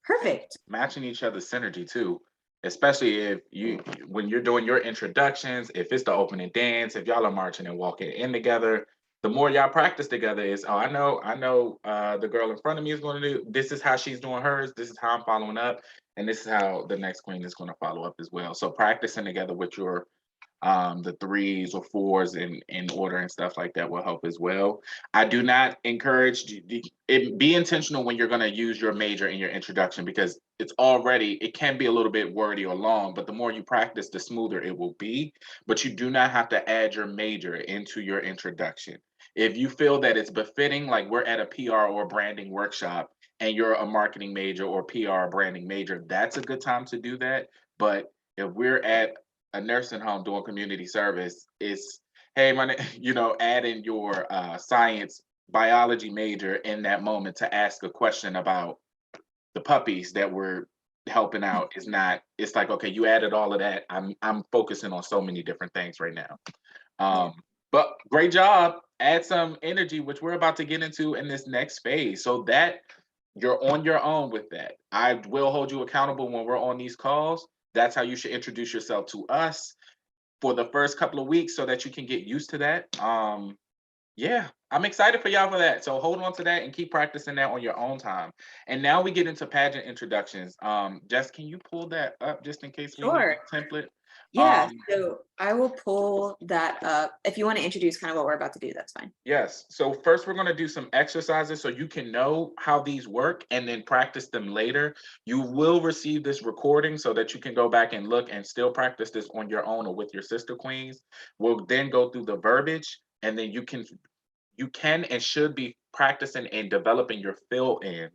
Perfect. Matching each other's synergy too. Especially if when you're doing your introductions, if it's the opening dance, if y'all are marching and walking in together, the more y'all practice together is, oh, I know the girl in front of me is going to do, this is how she's doing hers, this is how I'm following up, and this is how the next queen is going to follow up as well. So practicing together with your the threes or fours in order and stuff like that will help as well. I do not encourage be intentional when you're going to use your major in your introduction, because it can be a little bit wordy or long, but the more you practice, the smoother it will be. But you do not have to add your major into your introduction. If you feel that it's befitting, like we're at a PR or branding workshop and you're a marketing major or PR branding major, that's a good time to do that. But if we're at a nursing home doing community service, is, hey, add in your science biology major in that moment to ask a question about the puppies that we're helping out. Is not, it's like, okay, you added all of that. I'm focusing on so many different things right now. But great job. Add some energy, which we're about to get into in this next phase, so that you're on your own with that. I will hold you accountable when we're on these calls. That's how you should introduce yourself to us for the first couple of weeks so that you can get used to that. Yeah, I'm excited for y'all for that. So hold on to that and keep practicing that on your own time. And now we get into pageant introductions. Jess, can you pull that up just in case we need Sure. a template? Yeah, so I will pull that up. If you want to introduce kind of what we're about to do, that's fine. Yes. So first we're going to do some exercises so you can know how these work and then practice them later. You will receive this recording so that you can go back and look and still practice this on your own or with your sister queens. We'll then go through the verbiage, and then you can and should be practicing and developing your fill-in.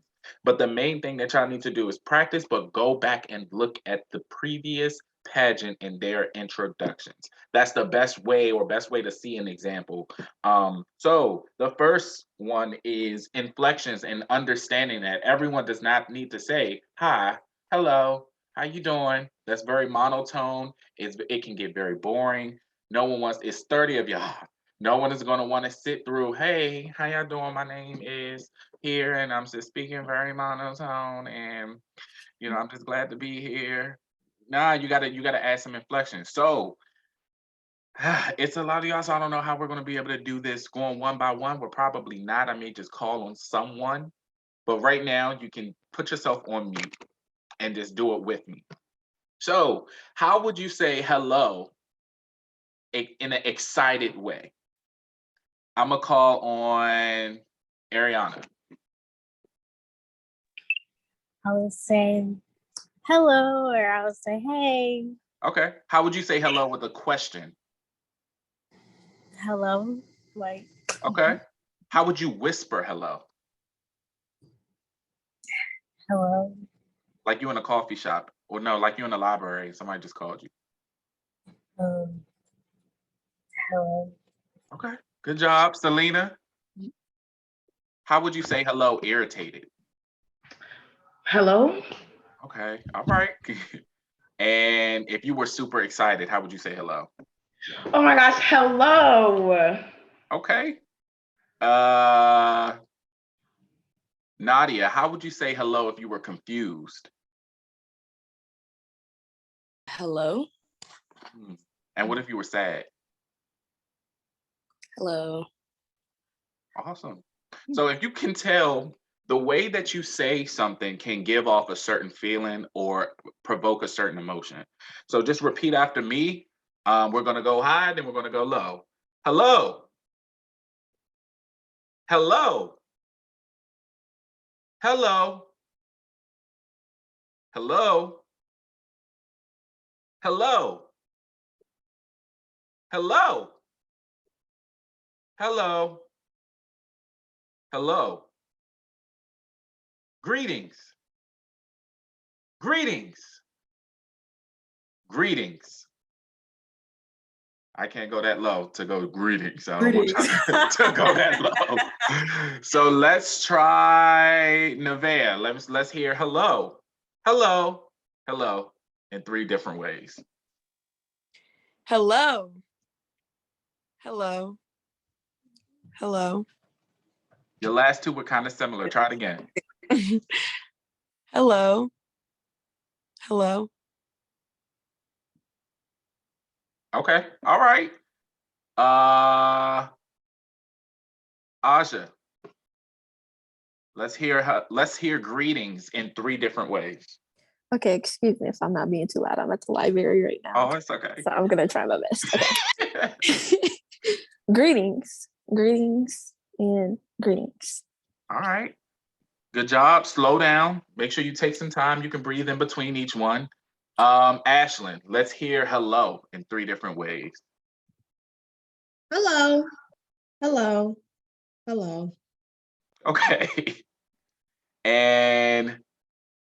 But the main thing that y'all need to do is practice, but go back and look at the previous pageant and their introductions. That's the best way to see an example. So the first one is inflections and understanding that everyone does not need to say hi, hello, how you doing? That's very monotone. It can get very boring. No one wants, it's 30 of y'all. No one is going to want to sit through, hey, how y'all doing? My name is here, and I'm just speaking very monotone, and I'm just glad to be here. Nah, you gotta add some inflection. So It's a lot of y'all, so I don't know how we're gonna be able to do this going one by one. We're probably not. I may just call on someone. But right now, you can put yourself on mute and just do it with me. So, how would you say hello in an excited way? I'm gonna call on Ariana. I would say hello, or I would say hey, Okay. How would you say hello with a question? hello, like Okay. How would you whisper hello? hello, Like you in a coffee shop, or no, like you in the library, and somebody just called you. um, hello, Okay. Good job, Selena. How would you say hello irritated? Hello? Okay. All right. And if you were super excited, how would you say hello? Oh my gosh, hello. Okay. Nadia, how would you say hello if you were confused? Hello. And what if you were sad? Hello. Awesome. So if you can tell, the way that you say something can give off a certain feeling or provoke a certain emotion. So just repeat after me. We're gonna go high, then we're gonna go low. Hello. Hello. Hello. Hello. Hello. Hello. Hello. Hello. Greetings. Greetings. Greetings. I can't go that low to go greetings. I don't want y'all to go that low. So let's try Nevaeh. Let's hear hello. Hello. Hello in 3 different ways. Hello. Hello. Hello. Your last 2 were kind of similar. Try it again. Hello. Hello. Okay. All right. Aja. Let's hear greetings in 3 different ways. Okay, excuse me if I'm not being too loud. I'm at the library right now. Oh, it's okay. So I'm gonna try my best. Okay. Greetings, greetings, and greetings. All right. Good job. Slow down. Make sure you take some time. You can breathe in between each one. Ashlyn, let's hear hello in 3 different ways. Hello. Hello. Hello. Okay. And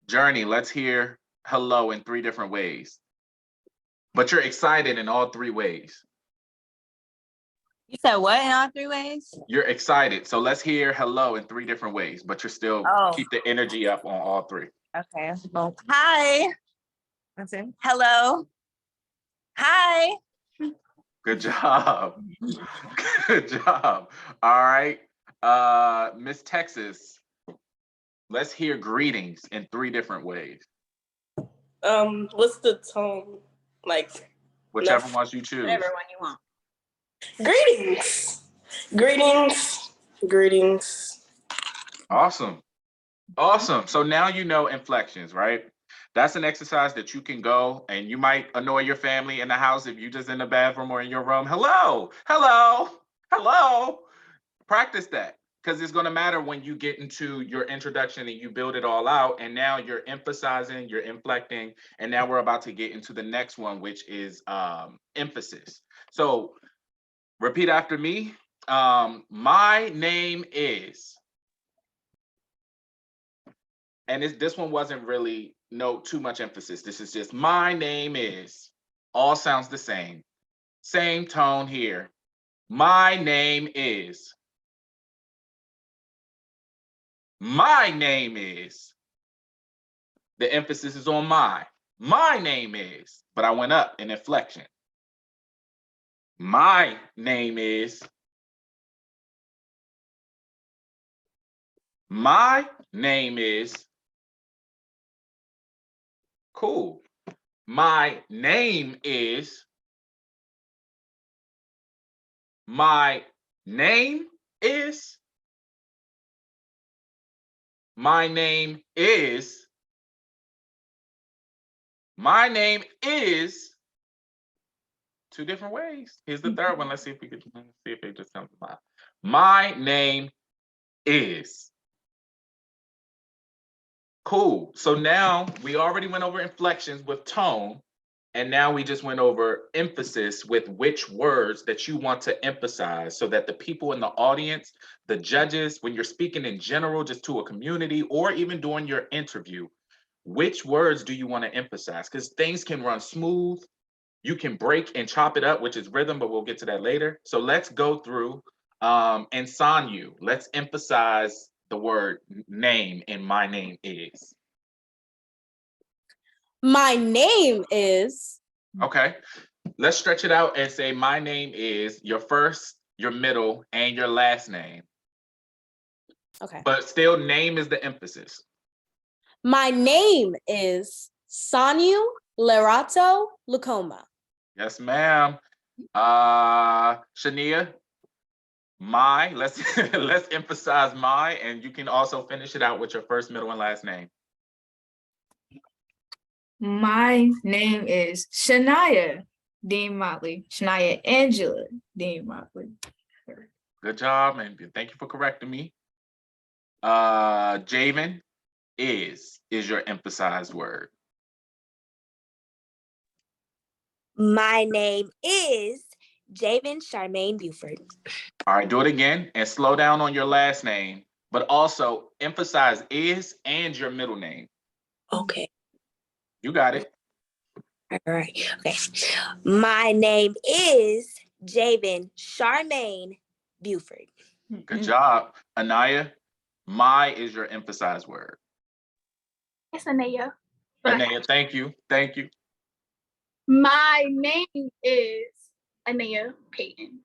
Journey, let's hear hello in 3 different ways. But you're excited in all 3 ways. You said what in all 3 ways? You're excited. So let's hear hello in 3 different ways, but you're still keep the energy up on all 3. Okay. Well, hi. That's it. Hello. Hi. Good job. Good job. All right. Miss Texas, let's hear greetings in 3 different ways. What's the tone like? Whichever ones you choose. Whatever one you want. Greetings. Greetings. Greetings. Awesome. Awesome. So now you know inflections, right? That's an exercise that you can go, and you might annoy your family in the house if you just in the bathroom or in your room. Hello, hello, hello. Practice that, because it's going to matter when you get into your introduction and you build it all out. And now you're emphasizing, you're inflecting, and now we're about to get into the next one, which is emphasis. So repeat after me. My name is. And this one wasn't really too much emphasis. This is just my name is. All sounds the same. Same tone here. My name is. My name is. The emphasis is on my. My name is. But I went up in inflection. My name is. My name is. Cool. My name is. My name is. My name is. My name is. Two different ways. Here's the third one. Let's see if we can see if it just comes to mind. My name is. Cool. So now we already went over inflections with tone, and now we just went over emphasis with which words that you want to emphasize so that the people in the audience, the judges, when you're speaking in general, just to a community or even during your interview, which words do you want to emphasize? Because things can run smooth. You can break and chop it up, which is rhythm, but we'll get to that later. So let's go through and Sanyu, let's emphasize the word name and my name is. My name is. Okay, let's stretch it out and say my name is your first, your middle, and your last name. Okay. But still name is the emphasis. My name is Sanyu Lerato Lukoma. Yes, ma'am. Shania, let's let's emphasize my, and you can also finish it out with your first, middle, and last name. My name is Shania Dean Motley. Shania Angela Dean Motley. Good job, and thank you for correcting me. Javen, is your emphasized word. My name is Javen Charmaine Buford. All right, do it again and slow down on your last name, but also emphasize is and your middle name. Okay. You got it. All right. Okay. My name is Javen Charmaine Buford. Good job. Anaya, my is your emphasized word. It's Anaya. Anaya, thank you. Thank you. My name is Anaya Payton.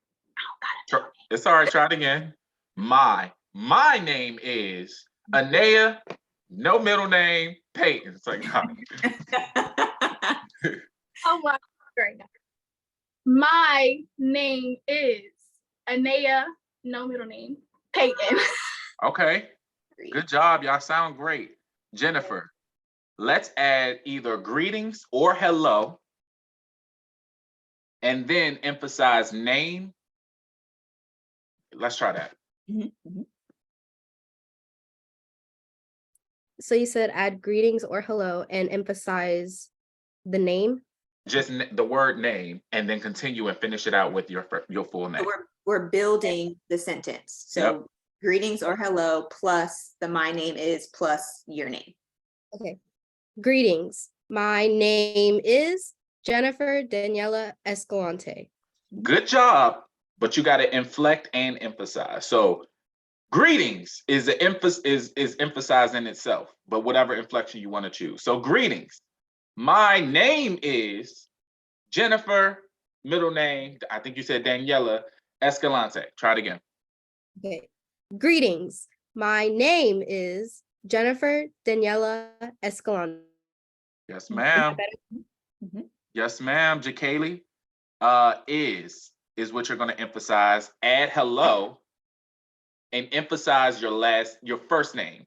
It's all right. Try it again. My name is Anaya, no middle name, Payton. It's like, Oh my, right now. My name is Anaya, no middle name, Payton. Okay. Good job. Y'all sound great. Jennifer, let's add either greetings or hello, and then emphasize name. Let's try that. So you said add greetings or hello and emphasize the name? Just the word name, and then continue and finish it out with your full name. So we're building the sentence. So Yep. Greetings or hello plus the my name is plus your name. Okay. Greetings. My name is Jennifer Daniela Escalante. Good job, but you got to inflect and emphasize. So greetings is the emphasis is emphasized in itself, but whatever inflection you want to choose. So greetings. My name is Jennifer, middle name, I think you said Daniela Escalante. Try it again. Okay. Greetings. My name is Jennifer Daniela Escalante. Yes, ma'am. Yes, ma'am. Jacaylee, is what you're going to emphasize. Add hello and emphasize your first name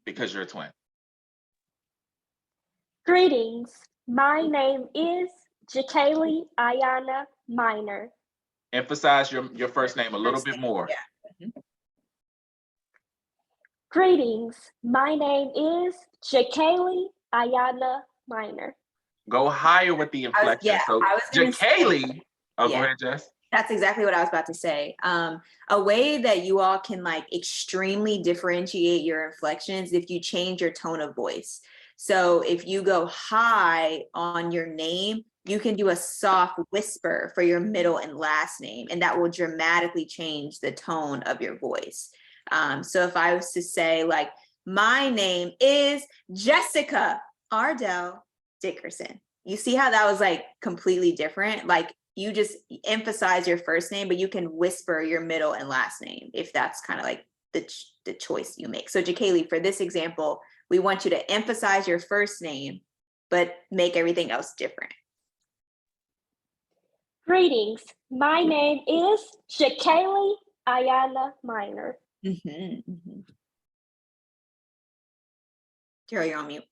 because you're a twin. Greetings. My name is Jacaylee Ayana Minor. Emphasize your first name a little bit more. Greetings. My name is Jacaylee Ayana Minor. Go higher with the inflection. So Jacaylee, go ahead, Jess. That's exactly what I was about to say. A way that you all can like extremely differentiate your inflections if you change your tone of voice. So if you go high on your name, you can do a soft whisper for your middle and last name, and that will dramatically change the tone of your voice. So if I was to say like, my name is Jessica Ardell Dickerson. You see how that was like completely different? Like you just emphasize your first name, but you can whisper your middle and last name if that's kind of like the choice you make. So Jacaylee, for this example, we want you to emphasize your first name, but make everything else different. Greetings. My name is Shakaylee Ayala Minor. Carol, you're on mute.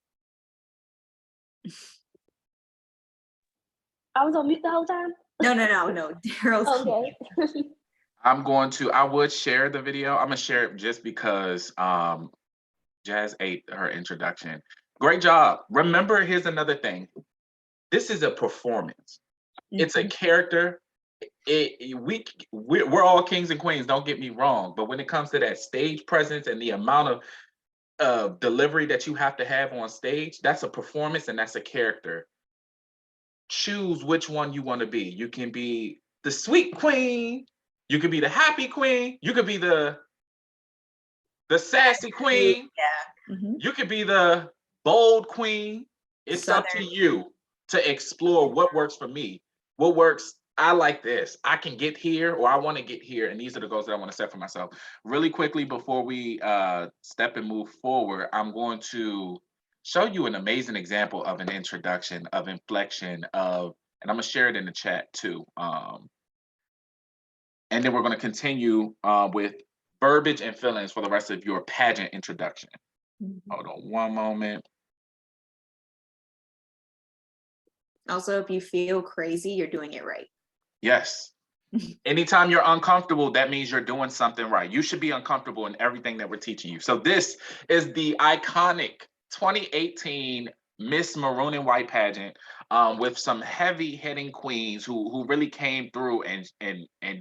I was on mute the whole time? No. Daryl's okay. I would share the video. I'm gonna share it just because Jazz ate her introduction. Great job. Remember, here's another thing. This is a performance. It's a character. We're all kings and queens, don't get me wrong. But when it comes to that stage presence and the amount of delivery that you have to have on stage, that's a performance and that's a character. Choose which one you want to be. You can be the sweet queen. You could be the happy queen. You could be the sassy queen. Yeah. You could be the bold queen. It's up to you to explore what works for me. What works, I like this. I can get here or I want to get here. And these are the goals that I want to set for myself. Really quickly, before we step and move forward, I'm going to show you an amazing example of an introduction, of inflection, and I'm going to share it in the chat too. And then we're going to continue with verbiage and feelings for the rest of your pageant introduction. Hold on one moment. Also, if you feel crazy, you're doing it right. Yes. Anytime you're uncomfortable, that means you're doing something right. You should be uncomfortable in everything that we're teaching you. So this is the iconic 2018 Miss Maroon and White pageant with some heavy hitting queens who really came through and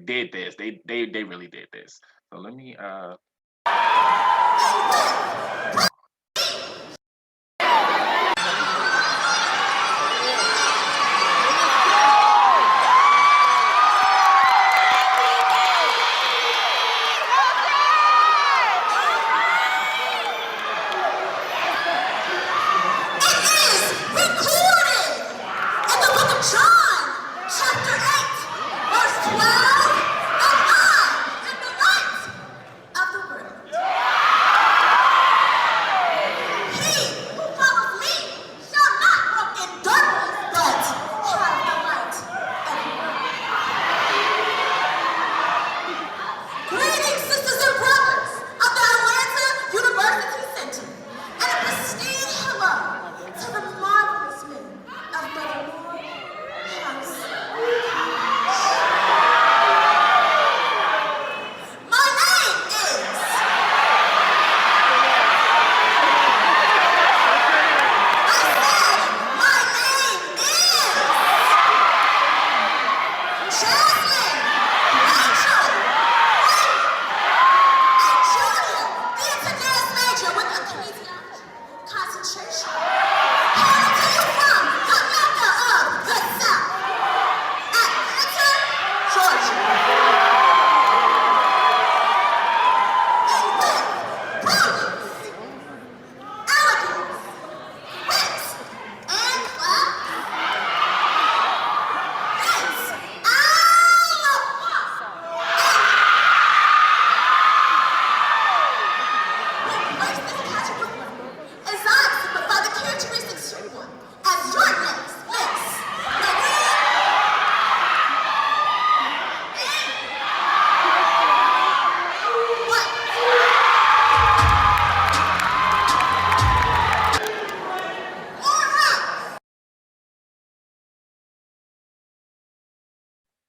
did this. They really did this. So let me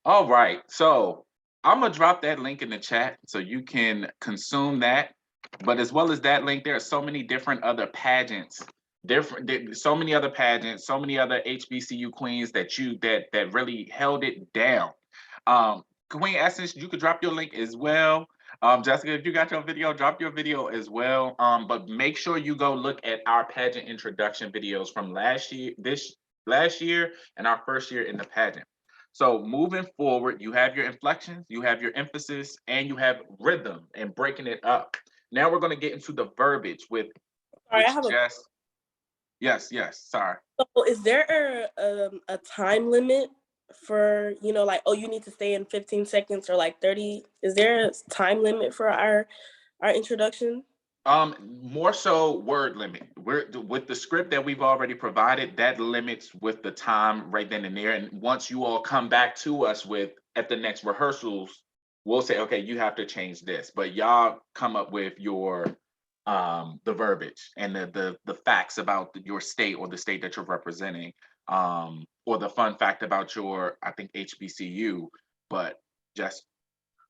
All right, so I'm gonna drop that link in the chat so you can consume that. But as well as that link, there are so many different other pageants, so many other HBCU queens that really held it down. Queen Essence, you could drop your link as well. Jessica, if you got your video, drop your video as well. But make sure you go look at our pageant introduction videos from last year, and our first year in the pageant. So moving forward, you have your inflections, you have your emphasis, and you have rhythm and breaking it up. Now we're going to get into the verbiage with Jess. Yes, sorry. So is there a time limit for, like, oh, you need to stay in 15 seconds or like 30? Is there a time limit for our introduction? More so word limit. We're with the script that we've already provided, that limits with the time right then and there. And once you all come back to us with at the next rehearsals, we'll say, okay, you have to change this. But y'all come up with your the verbiage and the facts about your state or the state that you're representing, or the fun fact about your, I think, HBCU. But just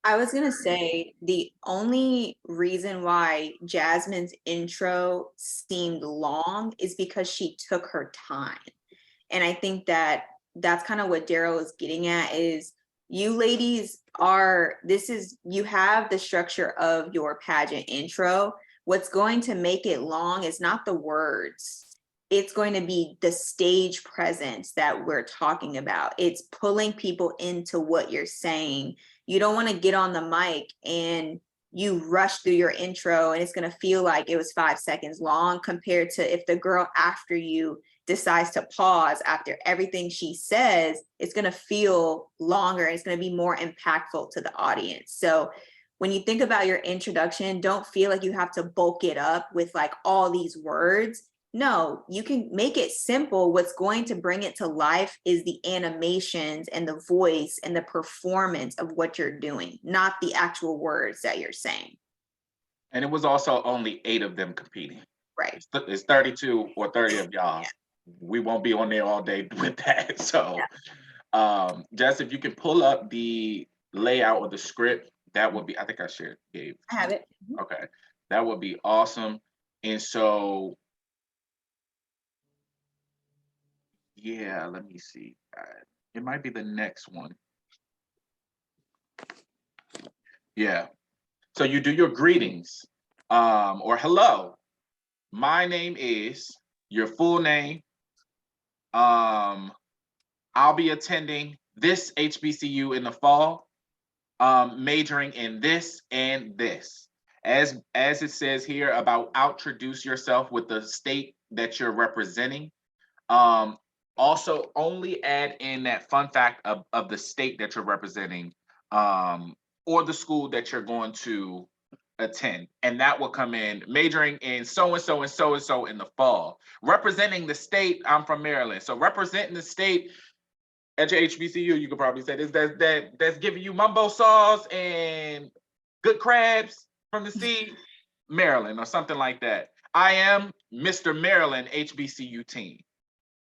I was gonna say the only reason why Jasmine's intro seemed long is because she took her time. And I think that that's kind of what Daryl is getting at is you ladies you have the structure of your pageant intro. What's going to make it long is not the words. It's going to be the stage presence that we're talking about. It's pulling people into what you're saying. You don't want to get on the mic and you rush through your intro and it's going to feel like it was 5 seconds long compared to if the girl after you decides to pause after everything she says, it's going to feel longer and it's going to be more impactful to the audience. So when you think about your introduction, don't feel like you have to bulk it up with like all these words. No, you can make it simple. What's going to bring it to life is the animations and the voice and the performance of what you're doing, not the actual words that you're saying. And it was also only 8 of them competing. Right. It's 32 or 30 of y'all. Yeah. We won't be on there all day with that. So, Jess, if you can pull up the layout of the script, that would be, I think I shared, Gabe. I have it. Okay. That would be awesome. And so, yeah, let me see. It might be the next one. Yeah. So you do your greetings, or hello. My name is, your full name. I'll be attending this HBCU in the fall, majoring in this and this. As it says here about introduce yourself with the state that you're representing. Also only add in that fun fact of the state that you're representing, or the school that you're going to attend. And that will come in majoring in so-and-so and so-and-so in the fall. Representing the state, I'm from Maryland. So representing the state at your HBCU, you could probably say this, that's giving you mumbo sauce and good crabs from the sea, Maryland, or something like that. I am Mr. Maryland HBCU team.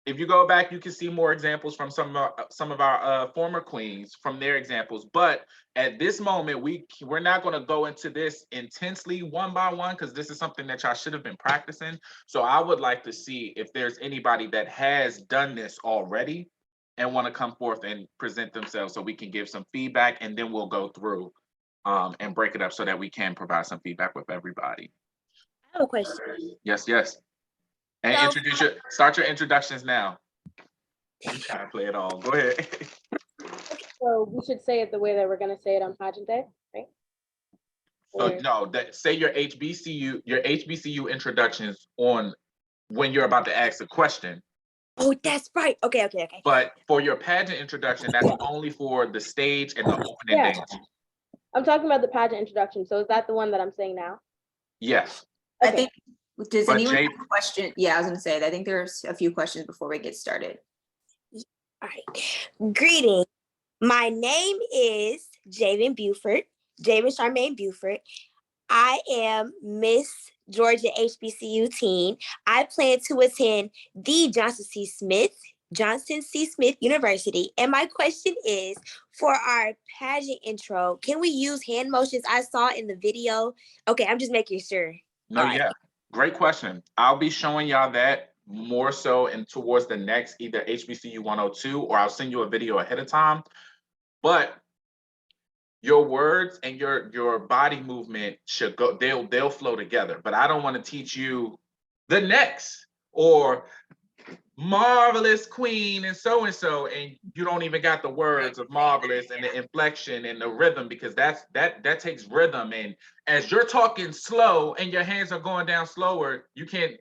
If you go back, you can see more examples from some of our former queens from their examples. But at this moment, we're not going to go into this intensely one by one because this is something that y'all should have been practicing. So I would like to see if there's anybody that has done this already and want to come forth and present themselves so we can give some feedback, and then we'll go through and break it up so that we can provide some feedback with everybody. I have a question. Yes, yes. And start your introductions now. You gotta play it all. Go ahead. So we should say it the way that we're gonna say it on pageant day, right? So no, say your HBCU introductions on when you're about to ask a question. Oh, that's right. Okay. But for your pageant introduction, that's only for the stage and the opening dance. I'm talking about the pageant introduction. So is that the one that I'm saying now? Yes. Okay. I think, does anyone Jay, have a question? Yeah, I was gonna say, I think there's a few questions before we get started. All right. Greetings. My name is Javen Charmaine Buford. I am Miss Georgia HBCU teen. I plan to attend the Johnson C. Smith University. And my question is, for our pageant intro, can we use hand motions I saw in the video? Okay, I'm just making sure. No, yeah, great question. I'll be showing y'all that more so and towards the next either HBCU 102, or I'll send you a video ahead of time. But your words and your body movement should go, they'll flow together. But I don't want to teach you the next or marvelous queen and so and you don't even got the words of marvelous and the inflection and the rhythm, because that takes rhythm. And as you're talking slow and your hands are going down slower, you can't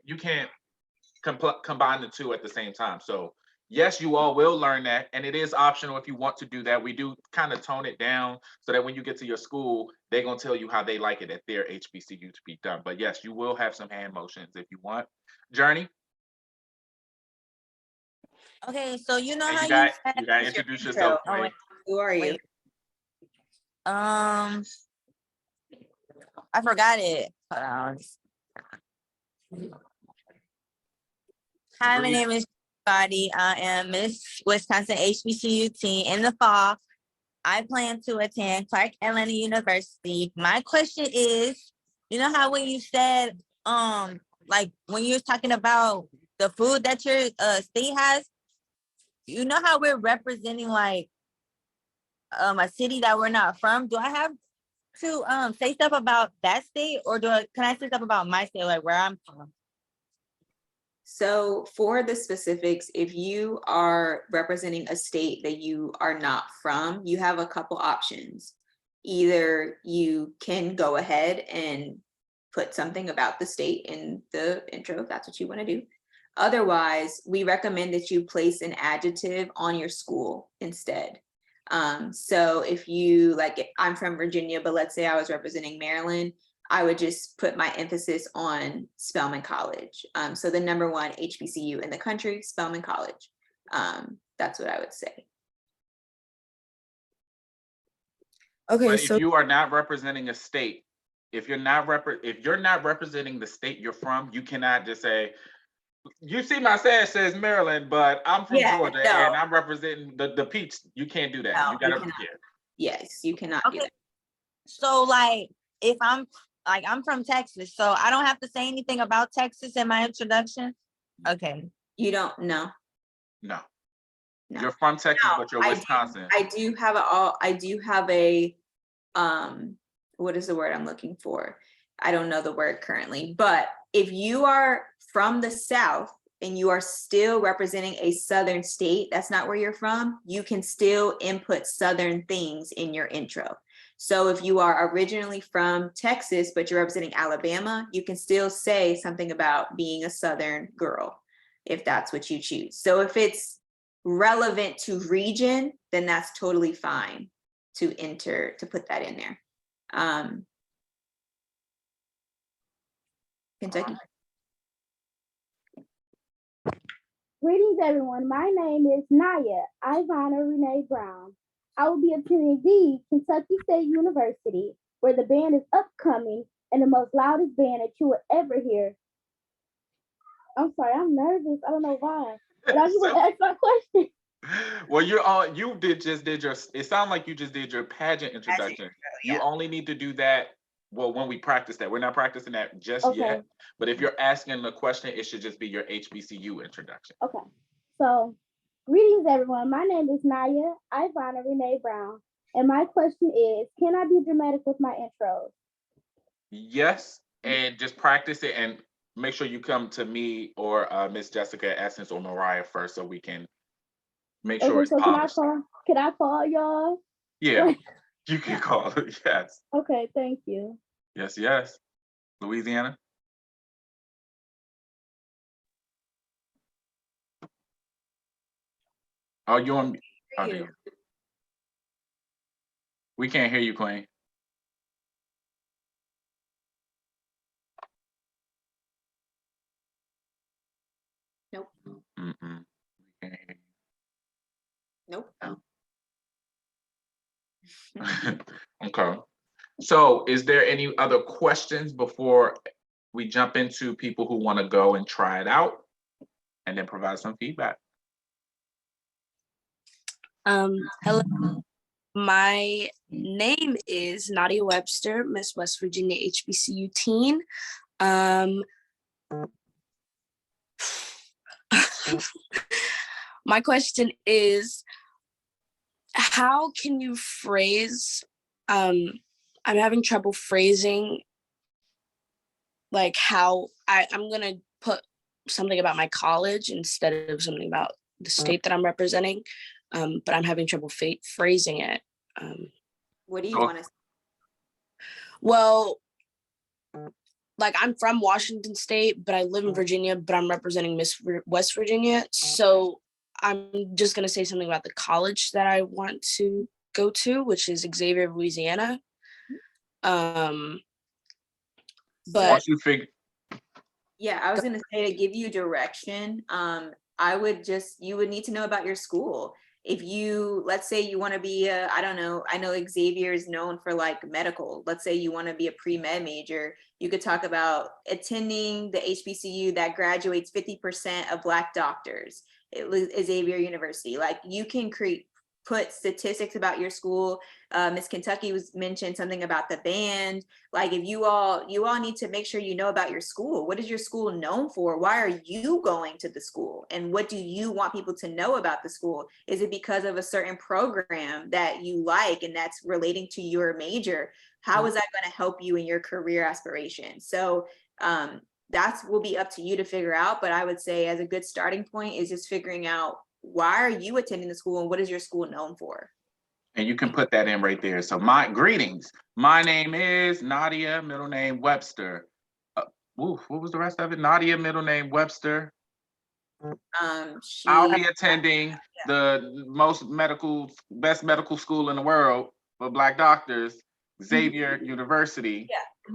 combine the two at the same time. So yes, you all will learn that, and it is optional if you want to do that. We do kind of tone it down so that when you get to your school, they're gonna tell you how they like it at their HBCU to be done. But yes, you will have some hand motions if you want. Journey, Okay, so you know and how you you got said you got to it's your introduce intro. yourself, Oh Queen. wait, Who are you? wait. I forgot it. Hold on. Hi, my name is Body. I am Miss Wisconsin HBCU teen. In the fall, I plan to attend Clark Atlanta University. My question is, you know how when you said, like when you were talking about the food that your state has, you know how we're representing like a city that we're not from? Do I have to say stuff about that state, or can I say stuff about my state, like where I'm from? So for the specifics, if you are representing a state that you are not from, you have a couple options. Either you can go ahead and put something about the state in the intro if that's what you want to do. Otherwise, we recommend that you place an adjective on your school instead. So if you, like, I'm from Virginia, but let's say I was representing Maryland, I would just put my emphasis on Spelman College. So the #1 HBCU in the country, Spelman College. That's what I would say. Okay, But so if you are not representing a state, if you're not representing the state you're from, you cannot just say, you see my badge says Maryland, but I'm from Georgia and I'm representing the peach. You can't do that. No, You gotta, cannot. yeah. Yes, you cannot do that. So like if I'm from Texas, so I don't have to say anything about Texas in my introduction. Okay. You don't know. No. You're from Texas, but you're Wisconsin. I do have a what is the word I'm looking for? I don't know the word currently, but if you are from the South and you are still representing a Southern state, that's not where you're from, you can still input Southern things in your intro. So if you are originally from Texas, but you're representing Alabama, you can still say something about being a Southern girl, if that's what you choose. So if it's relevant to region, then that's totally fine to put that in there. Kentucky. Greetings, everyone. My name is Naya Ivana Renee Brown. I will be attending the Kentucky State University, where the band is upcoming and the most loudest band that you will ever hear. I'm sorry, I'm nervous. I don't know why. But I just want to ask my question. Well, you just did your, it sounded like you just did your pageant introduction. You only need to do that, well, when we practice that. We're not practicing that just yet, but if you're asking the question, it should just be your HBCU introduction. Okay, so greetings, everyone. My name is Naya Ivana Renee Brown, and my question is, can I be dramatic with my intros? Yes, and just practice it and make sure you come to me or Miss Jessica Essence or Mariah first so we can make sure it's so polished. can I call y'all? Yeah, you can call it, yes. Okay, thank you. Yes, yes. Louisiana? Oh, you on? Oh, there you go. We can't hear you, Queen. Nope. Mm-mm. We can't hear you. Nope. Okay. So is there any other questions before we jump into people who want to go and try it out and then provide some feedback? Hello. My name is Nadia Webster, Miss West Virginia HBCU teen. My question is, how can you phrase, I'm having trouble phrasing like how I'm gonna put something about my college instead of something about the state that I'm representing, but I'm having trouble phrasing it. What do you want to say? Well, like I'm from Washington State, but I live in Virginia, but I'm representing Miss West Virginia. So I'm just gonna say something about the college that I want to go to, which is Xavier, Louisiana. But Once you figure, Yeah, I was gonna say, to give you direction, you would need to know about your school. If you, let's say you want to be I don't know, I know Xavier is known for like medical. Let's say you want to be a pre-med major, you could talk about attending the HBCU that graduates 50% of Black doctors. Xavier University. Like, you can put statistics about your school. Miss Kentucky mentioned something about the band. Like, if you all need to make sure you know about your school. What is your school known for? Why are you going to the school? And what do you want people to know about the school? Is it because of a certain program that you like and that's relating to your major? How is that going to help you in your career aspirations? So that will be up to you to figure out. But I would say, as a good starting point, is just figuring out, why are you attending the school and what is your school known for? and you can put that in right there. So greetings. My name is Nadia, middle name Webster. What was the rest of it? Nadia, middle name Webster. I'll be attending the best medical school in the world for Black doctors, Xavier University.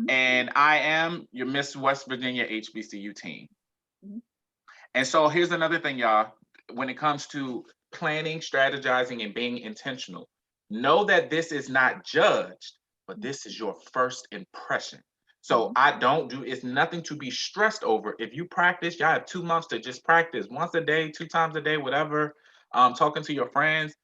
And I am your Miss West Virginia HBCU team. And so here's another thing, y'all. When it comes to planning, strategizing, and being intentional, know that this is not judged, but this is your first impression. So it's nothing to be stressed over. If you practice, y'all have 2 months to just practice once a day, 2 times a day, whatever, talking to your friends,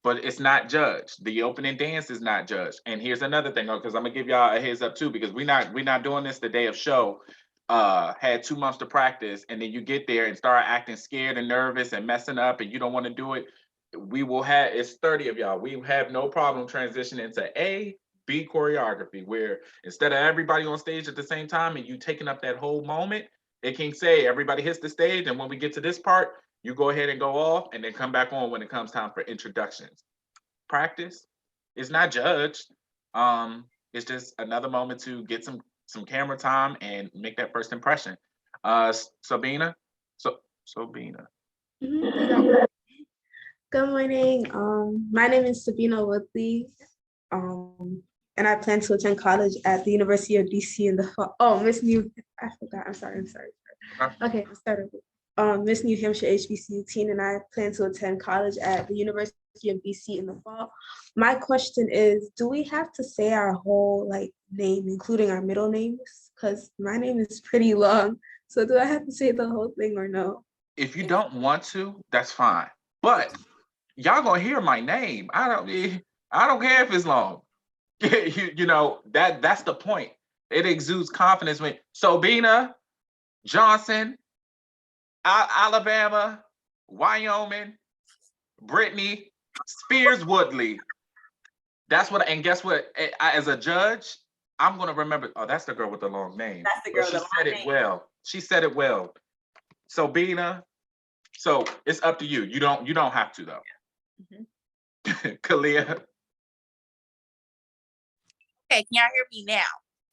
but it's not judged. The opening dance is not judged. And here's another thing, because I'm gonna give y'all a heads up too, because we're not doing this the day of show. Had 2 months to practice, and then you get there and start acting scared and nervous and messing up, and you don't want to do it. It's 30 of y'all. We have no problem transitioning to A, B choreography, where instead of everybody on stage at the same time and you taking up that whole moment, it can say everybody hits the stage, and when we get to this part, you go ahead and go off and then come back on when it comes time for introductions. Practice is not judged. It's just another moment to get some camera time and make that first impression. Sabina. Good morning. My name is Sabina Woodley, and I plan to attend college at the University of DC in the fall. Oh, Miss New, I forgot. I'm sorry. Okay, I'll start over. Miss New Hampshire HBCU teen, and I plan to attend college at the University of DC in the fall. My question is, do we have to say our whole name, including our middle names? Because my name is pretty long. So do I have to say the whole thing or no? If you don't want to, that's fine. But y'all gonna hear my name. I don't care if it's long. That's the point. It exudes confidence when Sabina, Johnson, Alabama, Wyoming, Brittany, Spears Woodley. That's what, and guess what? As a judge, I'm gonna remember. Oh, that's the girl with the long name. That's the girl. She said it well. She said it well. Sabina. So it's up to you. You don't have to though. Kalia. Okay, can y'all hear me now?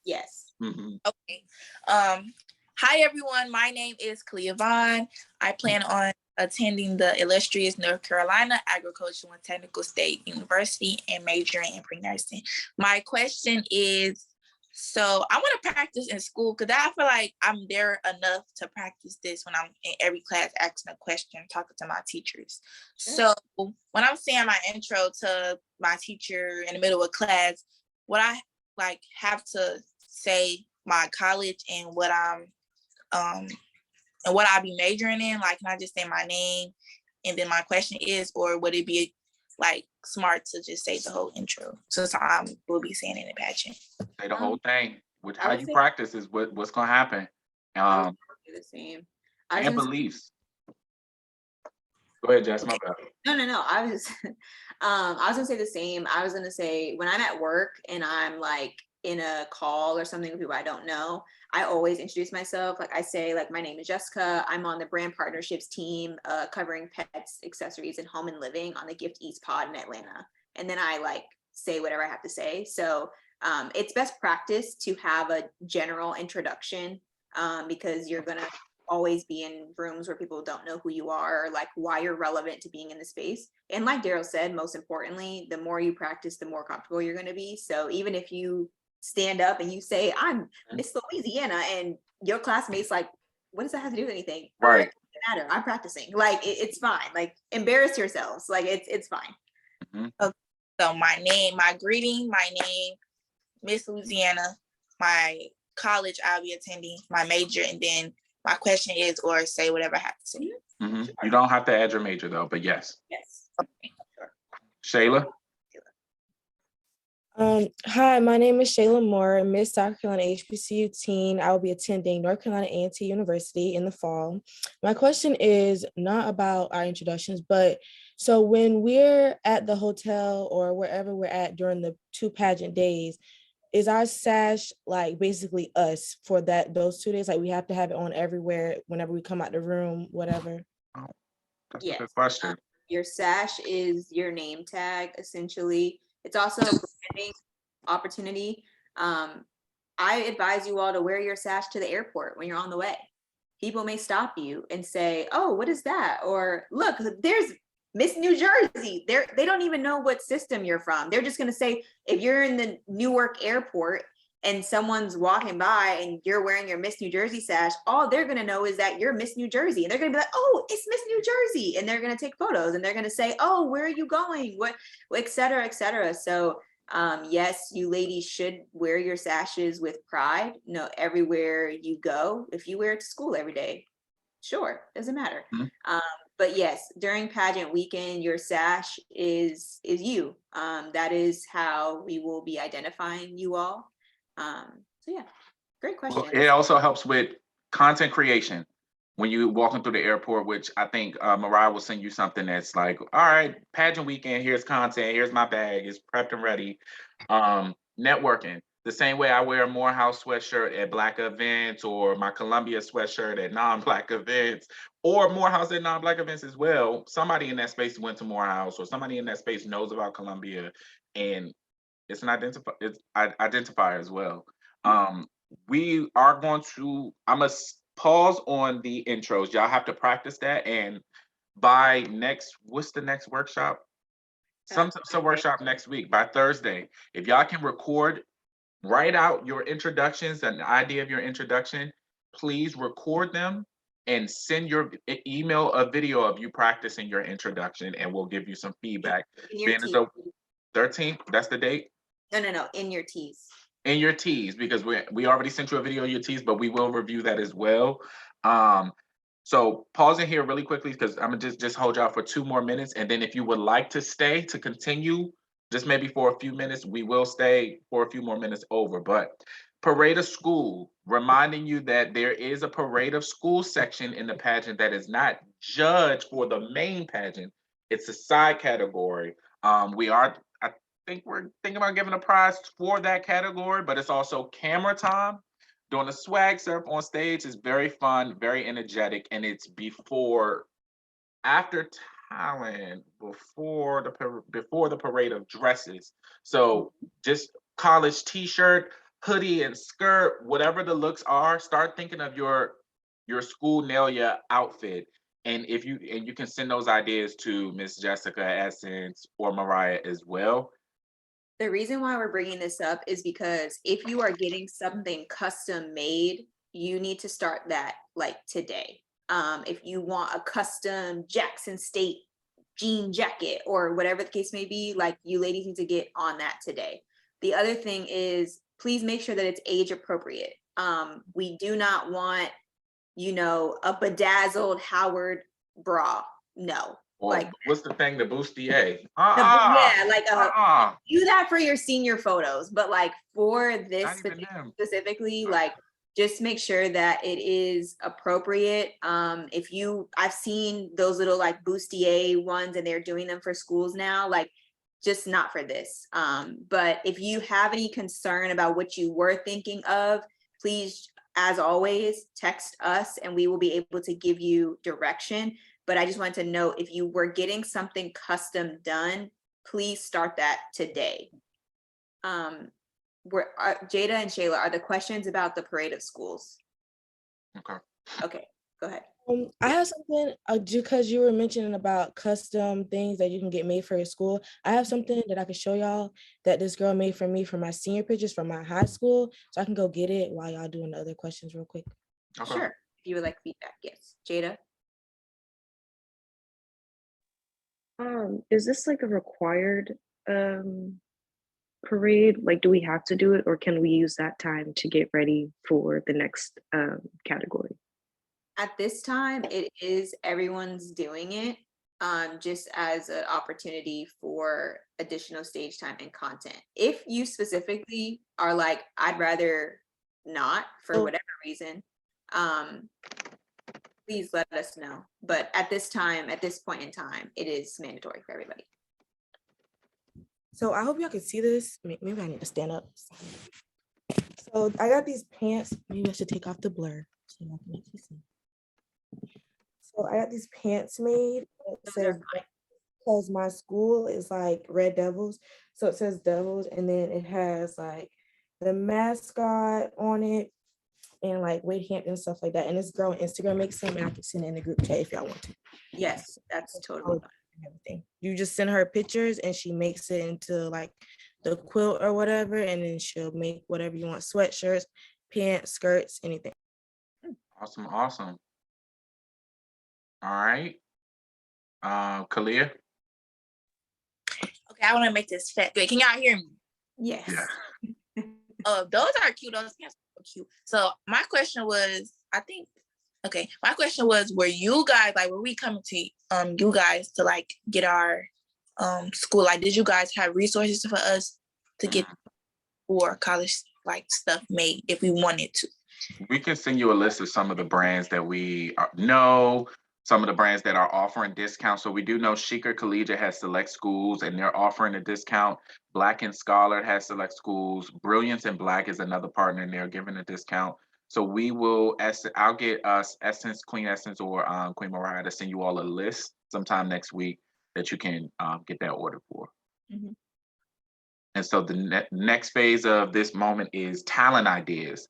Yes. Okay. Hi everyone. My name is Kalia Vaughn. I plan on attending the illustrious North Carolina Agricultural and Technical State University and majoring in pre-nursing. My question is, so I want to practice in school because I feel like I'm there enough to practice this when I'm in every class asking a question, talking to my teachers. So when I'm saying my intro to my teacher in the middle of class, what I have to say my college and what I'm and what I'll be majoring in, can I just say my name and then my question is, or would it be smart to just say the whole intro since I will be saying it in pageant? Say the whole thing. With how you practice is what's gonna happen. The same. And beliefs. Go ahead, Jess. My bad. No. I was gonna say the same. I was gonna say, when I'm at work and I'm in a call or something with people I don't know, I always introduce myself. I say, my name is Jessica. I'm on the brand partnerships team, covering pets, accessories, and home and living on the Gift East pod in Atlanta. And then I say whatever I have to say. So it's best practice to have a general introduction, because you're gonna always be in rooms where people don't know who you are, or like why you're relevant to being in the space. And like Daryl said, most importantly, the more you practice, the more comfortable you're going to be. So even if you stand up and you say, I'm Miss Louisiana, and your classmates like, what does that have to do with anything? Right. It doesn't matter. I'm practicing. Like it's fine. Like embarrass yourselves. Like it's fine. Mhm. So my name, my greeting, my name, Miss Louisiana, my college I'll be attending, my major, and then my question is, or say whatever I have to say. Mhm. You don't have to add your major though, but yes. Yes. Shayla? Hi, my name is Shayla Moore, Miss South Carolina HBCU teen. I will be attending North Carolina A&T University in the fall. My question is not about our introductions, but so when we're at the hotel or wherever we're at during the 2 pageant days, is our sash like basically us for those 2 days? Like we have to have it on everywhere whenever we come out the room, whatever. That's Yes. a good question. Your sash is your name tag, essentially. It's also a branding opportunity. I advise you all to wear your sash to the airport when you're on the way. People may stop you and say, oh, what is that? Or look, there's Miss New Jersey. They don't even know what system you're from. They're just gonna say, if you're in the Newark airport and someone's walking by and you're wearing your Miss New Jersey sash, all they're gonna know is that you're Miss New Jersey. And they're gonna be like, oh, it's Miss New Jersey. And they're gonna take photos and they're gonna say, oh, where are you going? What, et cetera, et cetera. So yes, you ladies should wear your sashes with pride. No, everywhere you go. If you wear it to school every day, sure, doesn't matter. But yes, during pageant weekend, your sash is you. That is how we will be identifying you all. So yeah, great question. Well, it also helps with content creation when you walking through the airport, which I think Mariah will send you something that's like, all right, pageant weekend, here's content, here's my bag, it's prepped and ready. Networking, the same way I wear a Morehouse sweatshirt at Black events, or my Columbia sweatshirt at non-Black events, or Morehouse at non-Black events as well. Somebody in that space went to Morehouse, or somebody in that space knows about Columbia, and it's an identifier as well. We are going to, I'm gonna pause on the intros. Y'all have to practice that. And by what's the next workshop? Some workshop next week by Thursday. If y'all can write out your introductions, an idea of your introduction, please record them and send your email a video of you practicing your introduction, and we'll give you some feedback. Being as though 13th, that's the date? No, in your teas. In your teas, because we already sent you a video of your teas, but we will review that as well. So pausing here really quickly, because I'm gonna just hold y'all for 2 more minutes, and then if you would like to stay to continue, just maybe for a few minutes, we will stay for a few more minutes over. But parade of school, reminding you that there is a parade of school section in the pageant that is not judged for the main pageant. It's a side category. I think we're thinking about giving a prize for that category, but it's also camera time. Doing a swag surf on stage is very fun, very energetic, and it's after talent, before the parade of dresses. So just college t-shirt, hoodie, and skirt, whatever the looks are, start thinking of your school Nelia outfit. And you can send those ideas to Miss Jessica Essence or Mariah as well. The reason why we're bringing this up is because if you are getting something custom made, you need to start that like today. If you want a custom Jackson State jean jacket or whatever the case may be, like you ladies need to get on that today. The other thing is, please make sure that it's age appropriate. We do not want, a bedazzled Howard bra. No. Or Like, what's the thing, the bustier? yeah, like do that for your senior photos, but like for this specifically, like just make sure that it is appropriate. I've seen those little like bustier ones and they're doing them for schools now, like just not for this. But if you have any concern about what you were thinking of, please, as always, text us and we will be able to give you direction. But I just wanted to note, if you were getting something custom done, please start that today. Jada and Shayla, are the questions about the parade of schools? Okay. Okay, Go ahead. I have something because you were mentioning about custom things that you can get made for your school. I have something that I can show y'all that this girl made for me for my senior pictures from my high school. So I can go get it while y'all doing the other questions real quick. Okay. Sure. If you would like feedback, yes. Jada? Is this like a required parade? Like, do we have to do it, or can we use that time to get ready for the next category? At this time, it is everyone's doing it, just as an opportunity for additional stage time and content. If you specifically are like, I'd rather not for whatever reason, please let us know. But at this time, at this point in time, it is mandatory for everybody. So I hope y'all can see this. Maybe I need to stand up. So I got these pants. Maybe I should take off the blur so y'all can actually see. So I got these pants made. It says, because my school is like Red Devils. So it says Devils, and then it has like the mascot on it and like Wade Hampton stuff like that. And this girl on Instagram makes some, and I can send it in the group chat if y'all want to. Yes, that's totally fine. Everything. You just send her pictures and she makes it into like the quilt or whatever, and then she'll make whatever you want: sweatshirts, pants, skirts, anything. Awesome, awesome. All right. Kalia? Okay, I want to make this fat good. Can y'all hear me? Yes. Yeah. Those are cute. Those pants are cute. So my question was, my question was, were you guys like, were we coming to you guys to like get our school? Like, did you guys have resources for us to get for college like stuff made if we wanted to? We can send you a list of some of the brands that we know, some of the brands that are offering discounts. So we do know Shaker Collegiate has select schools and they're offering a discount. Black and Scholar has select schools. Brilliance and Black is another partner and they're giving a discount. So we will, I'll get us Essence, Queen Essence, or Queen Mariah to send you all a list sometime next week that you can get that order for. Mm-hmm. And so the next phase of this moment is talent ideas.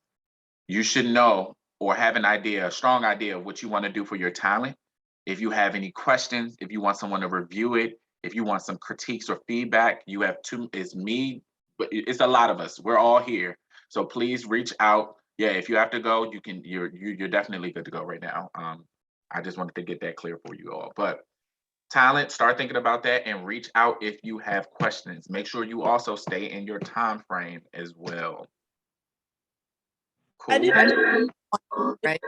You should know or have an idea, a strong idea of what you want to do for your talent. If you have any questions, if you want someone to review it, if you want some critiques or feedback, you have it's me, but it's a lot of us. We're all here. So please reach out. Yeah, if you have to go, you're definitely good to go right now. I just wanted to get that clear for you all. But talent, start thinking about that and reach out if you have questions. Make sure you also stay in your time frame as well. Cool. Right.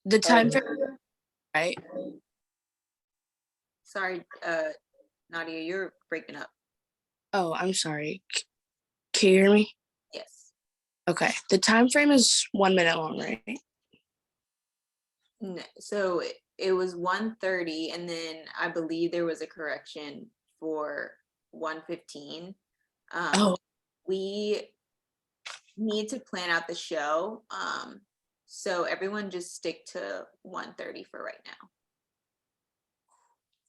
The time frame, right? Sorry, Nadia, you're breaking up. Oh, I'm sorry. Can you hear me? Yes. Okay. The time frame is 1 minute long, right? No, so it was 1:30, and then I believe there was a correction for 1:15. We need to plan out the show. So everyone just stick to 1:30 for right now.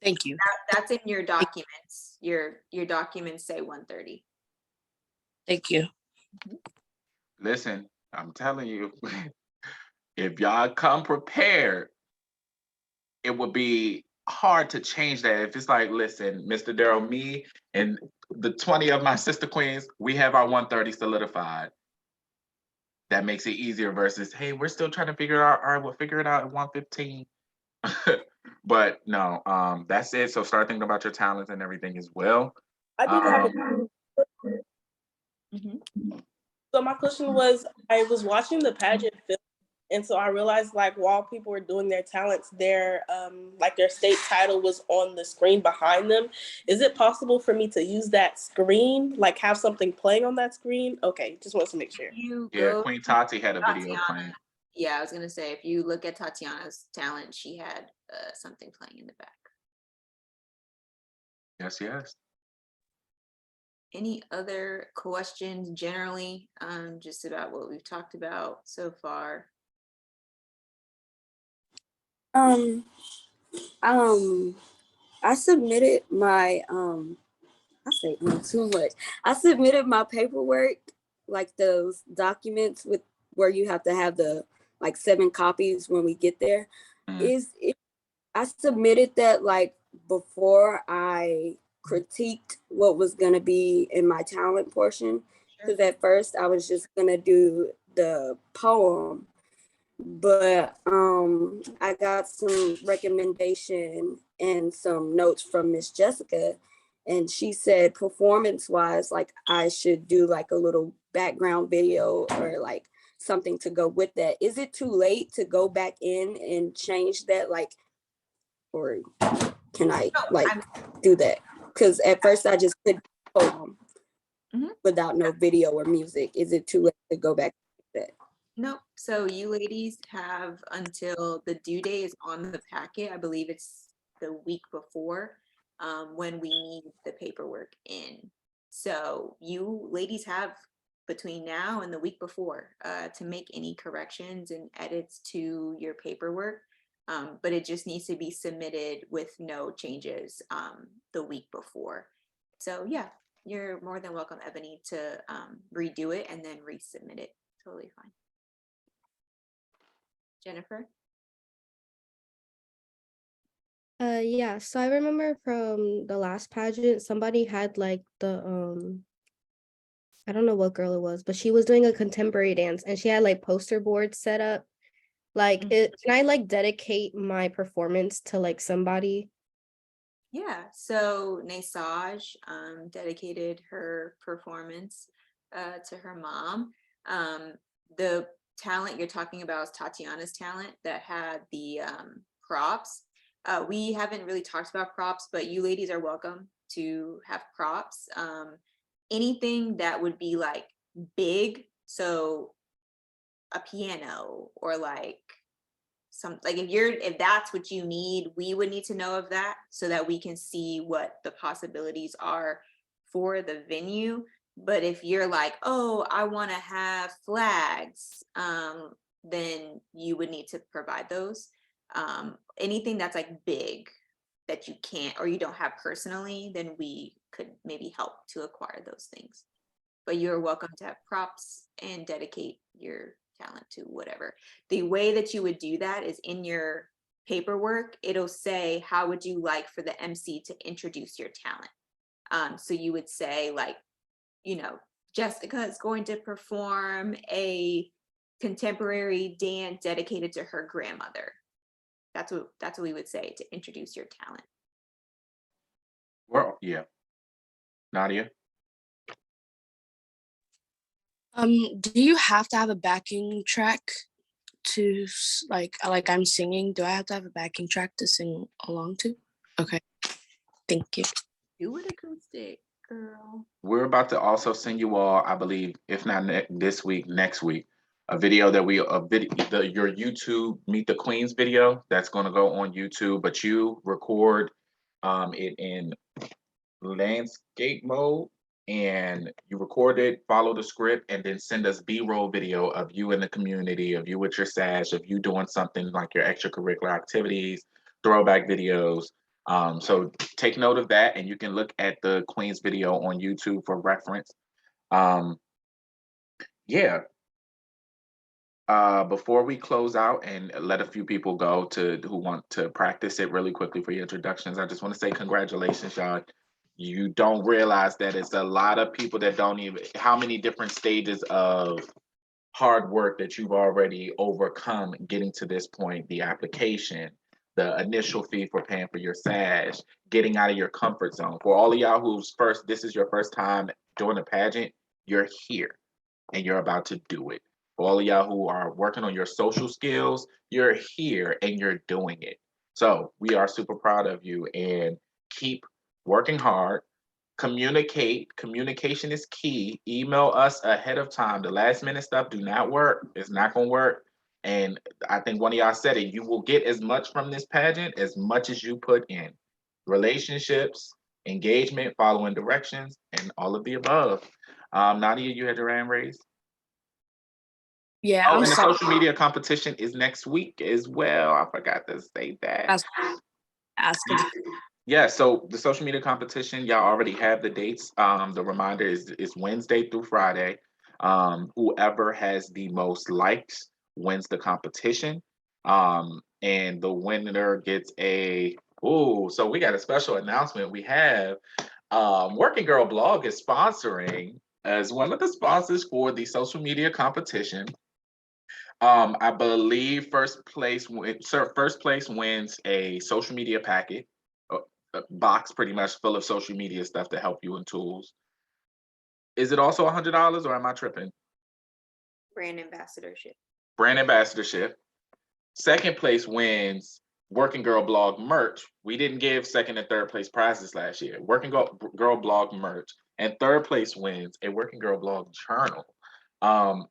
Thank you. That's in your documents. Your documents say 1:30. Thank you. Listen, I'm telling you, if y'all come prepared, it would be hard to change that. If it's like, listen, Mr. Darryl, me and the 20 of my sister queens, we have our 1:30 solidified. That makes it easier versus, hey, we're still trying to figure it out. All right, we'll figure it out at 1:15. But no, that's it. So start thinking about your talents and everything as well. I did have a So my question was, I was watching the pageant film, and so I realized like while people were doing their talents, their state title was on the screen behind them. Is it possible for me to use that screen, like have something playing on that screen? Okay, just wants to make sure. Yeah, Queen Tati had a video Tatiana. playing. Yeah, I was gonna say, if you look at Tatiana's talent, she had something playing in the back. Yes, yes. Any other questions generally, just about what we've talked about so far? I submitted my I say no too much. I submitted my paperwork, like those documents with where you have to have the like 7 copies when we get there. I submitted that like before I critiqued what was gonna be in my talent portion. Because at first I was just gonna do the poem, but I got some recommendation and some notes from Miss Jessica, and she said performance wise, like I should do like a little background video or like something to go with that. Is it too late to go back in and change that, like, or can I like do that? Because at first I just could poem without no video or music. Is it too late to go back to that? Nope. So you ladies have until the due date is on the packet. I believe it's the week before, when we need the paperwork in. So you ladies have between now and the week before to make any corrections and edits to your paperwork. But it just needs to be submitted with no changes the week before. So yeah, you're more than welcome, Ebony, to redo it and then resubmit it. Totally fine. Jennifer? Yeah, so I remember from the last pageant, somebody had like the I don't know what girl it was, but she was doing a contemporary dance and she had like poster boards set up. Like, can I like dedicate my performance to like somebody? Yeah, so Naisaj dedicated her performance to her mom. The talent you're talking about is Tatiana's talent that had the props. We haven't really talked about props, but you ladies are welcome to have props. Anything that would be like big, so a piano or like like if that's what you need, we would need to know of that so that we can see what the possibilities are for the venue. But if you're like, oh, I want to have flags, then you would need to provide those. Anything that's like big that you can't or you don't have personally, then we could maybe help to acquire those things. But you're welcome to have props and dedicate your talent to whatever. The way that you would do that is in your paperwork, it'll say, how would you like for the MC to introduce your talent? So you would say like, you know, Jessica is going to perform a contemporary dance dedicated to her grandmother. That's what we would say to introduce your talent. Well, yeah. Nadia? Do you have to have a backing track to like I'm singing? Do I have to have a backing track to sing along to? Okay, thank you. Do it acoustic, girl. We're about to also send you all, I believe, if not this week, next week, a video that your YouTube Meet the Queens video that's going to go on YouTube, but you record it in landscape mode and you record it, follow the script, and then send us B-roll video of you in the community, of you with your sash, of you doing something like your extracurricular activities, throwback videos. So take note of that, and you can look at the Queen's video on YouTube for reference. Yeah. Before we close out and let a few people go who want to practice it really quickly for your introductions, I just want to say congratulations, y'all. You don't realize that it's a lot of people that don't even, how many different stages of hard work that you've already overcome getting to this point. The application, the initial fee for paying for your sash, getting out of your comfort zone. For all of y'all this is your first time doing a pageant, you're here and you're about to do it. For all of y'all who are working on your social skills, you're here and you're doing it. So we are super proud of you, and keep working hard. Communication is key. Email us ahead of time. The last minute stuff do not work. It's not going to work. And I think one of y'all said it. You will get as much from this pageant as much as you put in. Relationships, engagement, following directions, and all of the above. Nadia, you had your hand raised? Yeah, Oh, I'm and the sorry. social media competition is next week as well. I forgot to say that. Yeah, so the social media competition, y'all already have the dates. The reminder is Wednesday through Friday. Whoever has the most likes wins the competition. And the winner gets a, oh, so we got a special announcement. We have Working Girl Blog is sponsoring as one of the sponsors for the social media competition. I believe first place wins a social media packet, a box pretty much full of social media stuff to help you and tools. Is it also $100 or am I tripping? Brand ambassadorship. Brand ambassadorship. Second place wins Working Girl Blog merch. We didn't give second and third place prizes last year. Working Girl Blog merch. And third place wins a Working Girl Blog journal.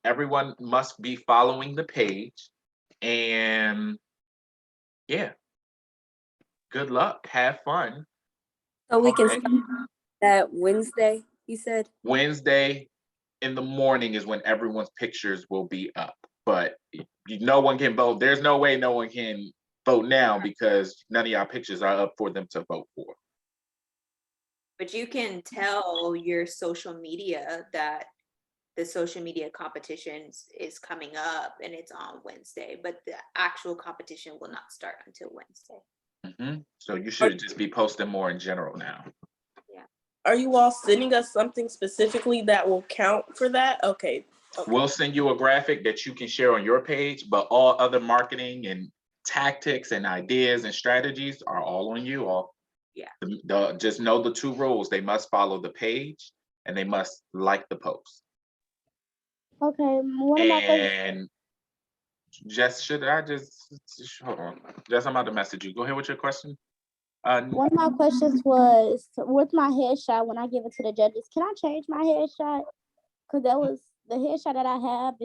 Everyone must be following the page. And yeah, good luck. Have fun. So we can Okay. start that Wednesday, you said? Wednesday in the morning is when everyone's pictures will be up. But no one can vote. There's no way no one can vote now because none of y'all pictures are up for them to vote for. But you can tell your social media that the social media competition is coming up and it's on Wednesday, but the actual competition will not start until Wednesday. So you should just be posting more in general now. Are you all sending us something specifically that will count for that? Okay. We'll send you a graphic that you can share on your page, but all other marketing and tactics and ideas and strategies are all on you all. Yeah. Just know the two rules. They must follow the page and they must like the post. Okay, one of my questions. And should I just hold on? Jess, I'm about to message you. Go ahead with your question. One of my questions was with my headshot when I give it to the judges, can I change my headshot? Because that was the headshot that I have.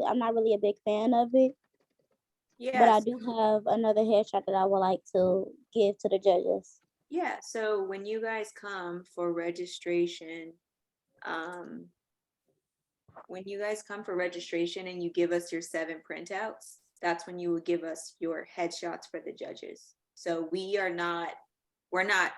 I'm not really a big fan of it. Yes. But I do have another headshot that I would like to give to the judges. Yeah, so when you guys come for registration, and you give us your 7 printouts, that's when you will give us your headshots for the judges. So we're not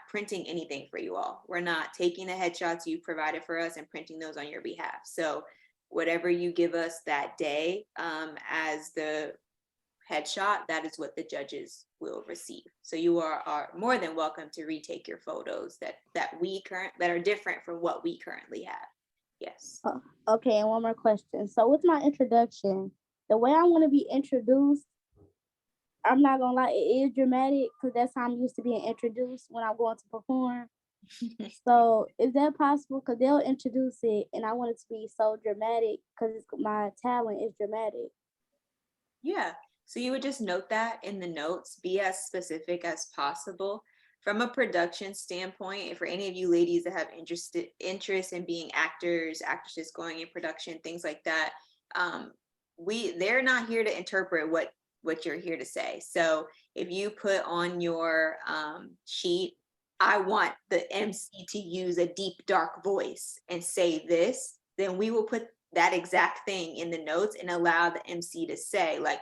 printing anything for you all. We're not taking the headshots you provided for us and printing those on your behalf. So whatever you give us that day as the headshot, that is what the judges will receive. So you are more than welcome to retake your photos that are different from what we currently have. Yes. Okay, and one more question. So with my introduction, the way I want to be introduced, I'm not gonna lie, it is dramatic because that's how I'm used to being introduced when I'm going to perform. So is that possible? Because they'll introduce it and I want it to be so dramatic because my talent is dramatic. Yeah. So you would just note that in the notes, be as specific as possible. From a production standpoint, for any of you ladies that have interest in being actors, actresses going in production, things like that, they're not here to interpret what you're here to say. So if you put on your sheet, I want the MC to use a deep, dark voice and say this, then we will put that exact thing in the notes and allow the MC to say, like,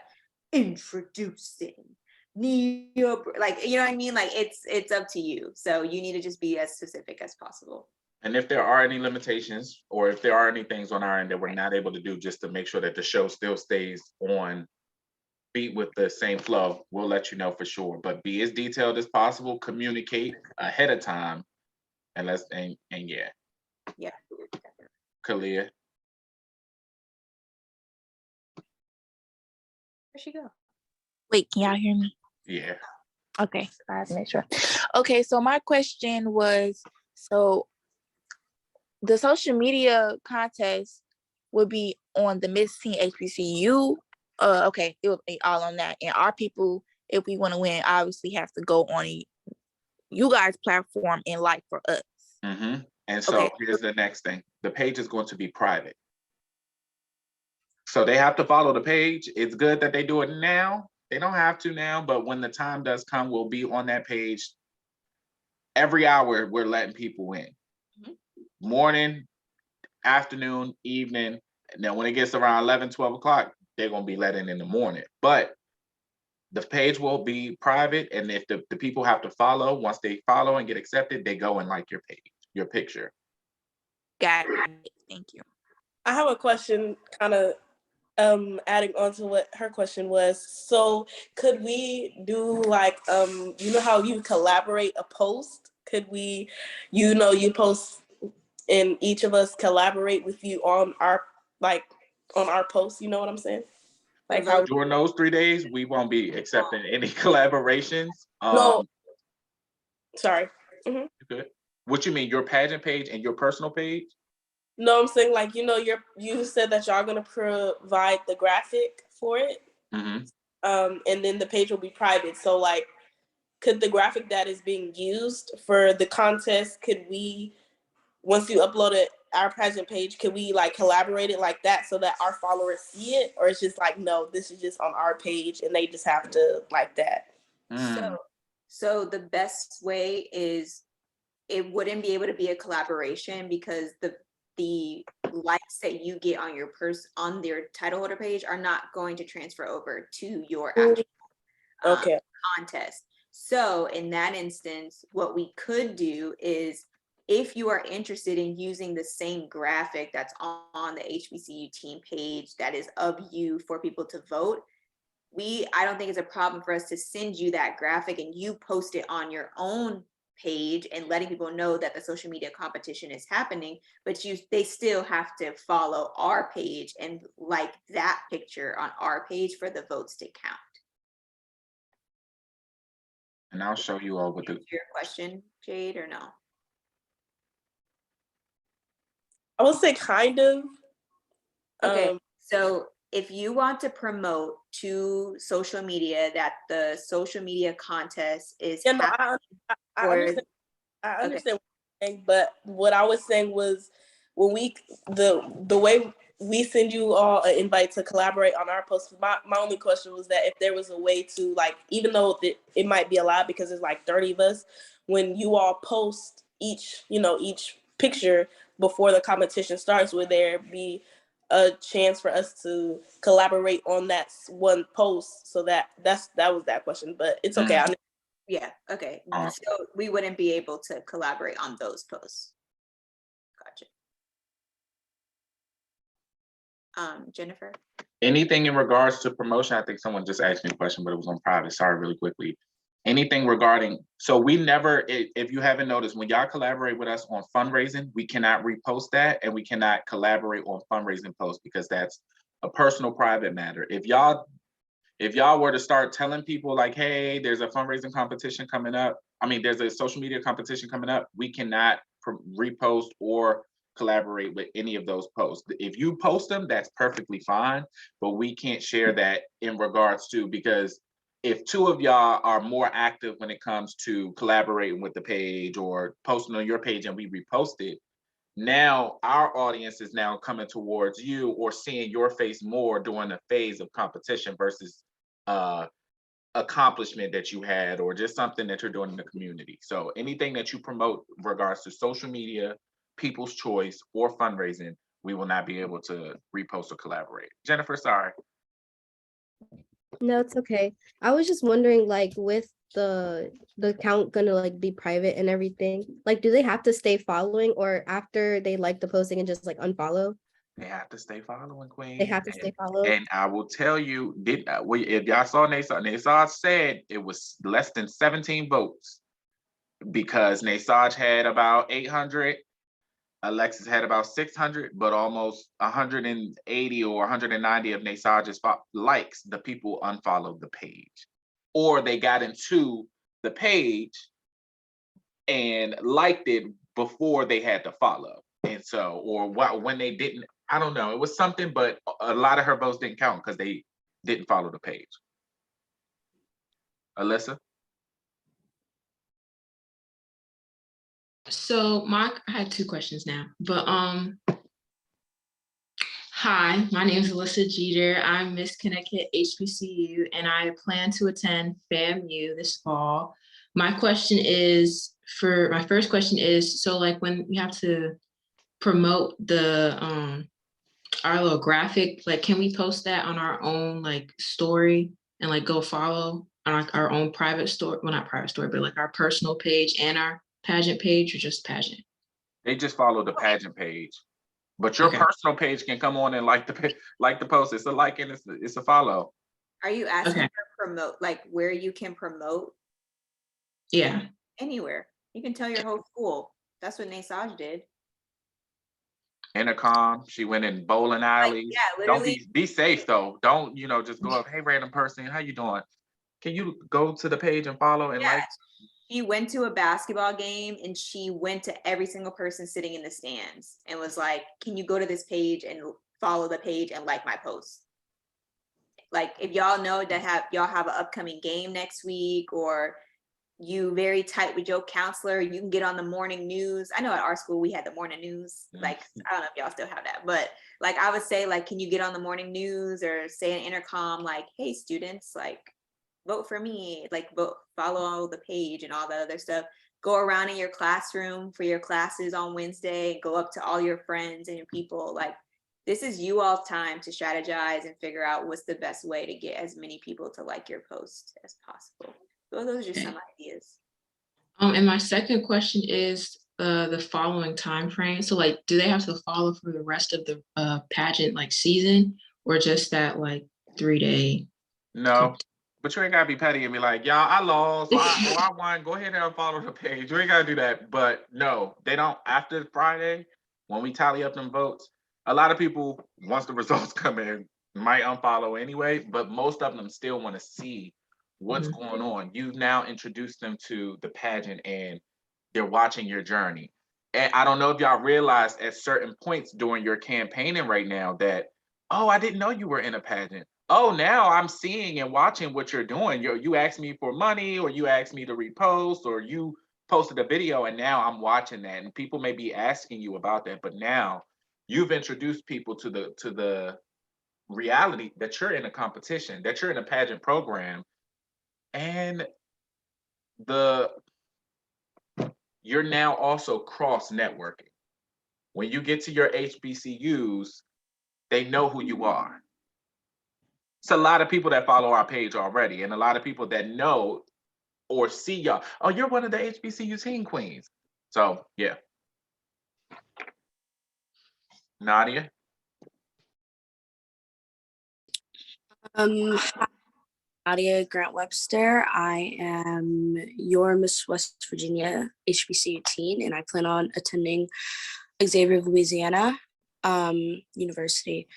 introducing Neo, like, you know what I mean? Like it's up to you. So you need to just be as specific as possible. And if there are any limitations or if there are any things on our end that we're not able to do just to make sure that the show still stays on beat with the same flow, we'll let you know for sure. But be as detailed as possible, communicate ahead of time, and yeah. Yeah. Kalia. Where'd she go? Wait, can y'all hear me? Yeah. Okay, I have to make sure. Okay, so my question was, so the social media contest would be on the Miss Teen HBCU. Okay, it would be all on that. And our people, if we want to win, obviously have to go on you guys' platform and like for us. Mm-hmm. And so here's the next thing. The page is going to be private. So they have to follow the page. It's good that they do it now. They don't have to now, but when the time does come, we'll be on that page. Every hour, we're letting people in. Morning, afternoon, evening. And then when it gets around 11, 12 o'clock, they're going to be let in the morning. But the page will be private. And if the people have to follow, once they follow and get accepted, they go and like your page, your picture. Got it. Thank you. I have a question kind of adding on to what her question was. So could we do like you know how you collaborate a post? Could we, you post and each of us collaborate with you on our post, you know what I'm saying? Like how During those 3 days, we won't be accepting any collaborations. No. Sorry. You good? What you mean, your pageant page and your personal page? No, I'm saying like, you said that y'all gonna provide the graphic for it. Mm-hmm. And then the page will be private. So like, could the graphic that is being used for the contest, could we, once you upload it, our pageant page, could we like collaborate it like that so that our followers see it? Or it's just like, no, this is just on our page and they just have to like that? So the best way is it wouldn't be able to be a collaboration because the likes that you get on on their title holder page are not going to transfer over to your actual contest. So in that instance, what we could do is, if you are interested in using the same graphic that's on the HBCU team page that is of you for people to vote, I don't think it's a problem for us to send you that graphic and you post it on your own page and letting people know that the social media competition is happening, but they still have to follow our page and like that picture on our page for the votes to count. And I'll show you all what the your question, Jade, or no? I would say kind of. Okay, so if you want to promote to social media that the social media contest is happening, I understand what you're saying, but what I was saying was when the way we send you all an invite to collaborate on our post, my only question was that if there was a way to, like, even though it might be a lot because there's like 30 of us, when you all post each picture before the competition starts, would there be a chance for us to collaborate on that one post? So that was that question, but it's okay. Yeah, okay. So we wouldn't be able to collaborate on those posts. Gotcha. Jennifer? Anything in regards to promotion? I think someone just asked me a question, but it was on private. Sorry, really quickly. Anything regarding, so we never, if you haven't noticed, when y'all collaborate with us on fundraising, we cannot repost that and we cannot collaborate on fundraising posts because that's a personal private matter. If y'all were to start telling people like, hey, there's a fundraising competition coming up, there's a social media competition coming up, we cannot repost or collaborate with any of those posts. If you post them, that's perfectly fine, but we can't share that in regards to, because if two of y'all are more active when it comes to collaborating with the page or posting on your page and we repost it, now our audience is now coming towards you or seeing your face more during a phase of competition versus accomplishment that you had or just something that you're doing in the community. So anything that you promote in regards to social media, people's choice, or fundraising, we will not be able to repost or collaborate. Jennifer, sorry. No, it's okay. I was just wondering, like, with the account gonna like be private and everything, like, do they have to stay following, or after they like the posting and just like unfollow? They have to stay following, Queen. They have to stay followed. And I will tell you, if y'all saw Naysaj said it was less than 17 votes because Naysaj had about 800, Alexis had about 600, but almost 180 or 190 of Naysaj's likes, the people unfollowed the page. Or they got into the page and liked it before they had to follow. And so, or when they didn't, I don't know, it was something, but a lot of her votes didn't count because they didn't follow the page. Alyssa? So I had two questions now, but hi, my name is Alyssa Jeter. I'm Miss Connecticut HBCU, and I plan to attend FAMU this fall. My first question is, so like when we have to promote the our little graphic, like can we post that on our own like story and like go follow on our own private story? Well, not private story, but like our personal page and our pageant page, or just pageant? They just follow the pageant page. But your Okay. personal page can come on and like the post. It's a like and it's a follow. Are you asking Okay. for promote, like where you can promote? Yeah. Anywhere. You can tell your whole school. That's what Nasaj did. Intercom. She went in bowling alleys. yeah, Don't literally. be safe though. Don't just go up. Hey, random person, how you doing? Can you go to the page and follow and Yeah. like? She went to a basketball game and she went to every single person sitting in the stands and was like, can you go to this page and follow the page and like my post? Like if y'all know that y'all have an upcoming game next week, or you very tight with your counselor, you can get on the morning news. I know at our school we had the morning news. Like, I don't know if y'all still have that, but like I would say, like, can you get on the morning news or say an intercom, like, hey students, like vote for me, like vote, follow the page and all that other stuff. Go around in your classroom for your classes on Wednesday, go up to all your friends and your people. Like, this is you all's time to strategize and figure out what's the best way to get as many people to like your post as possible. So those are just some ideas. And my second question is the following time frame. So like, do they have to follow for the rest of the pageant like season, or just that like 3-day? No, but you ain't gotta be petty and be like, y'all, I lost, or I won. Go ahead and follow the page. You ain't gotta do that. But no, they don't. After Friday, when we tally up them votes, a lot of people, once the results come in, might unfollow anyway. But most of them still want to see what's going on. You've now introduced them to the pageant, and they're watching your journey. And I don't know if y'all realize at certain points during your campaigning right now that, oh, I didn't know you were in a pageant. Oh, now I'm seeing and watching what you're doing. You asked me for money, or you asked me to repost, or you posted a video, and now I'm watching that. And people may be asking you about that, but now you've introduced people to the reality that you're in a competition, that you're in a pageant program, and you're now also cross networking. When you get to your HBCUs, they know who you are. It's a lot of people that follow our page already, and a lot of people that know or see y'all. Oh, you're one of the HBCU teen queens. So yeah. Nadia. Hi, Nadia Grant Webster. I am your Miss West Virginia HBCU teen, and I plan on attending Xavier of Louisiana University.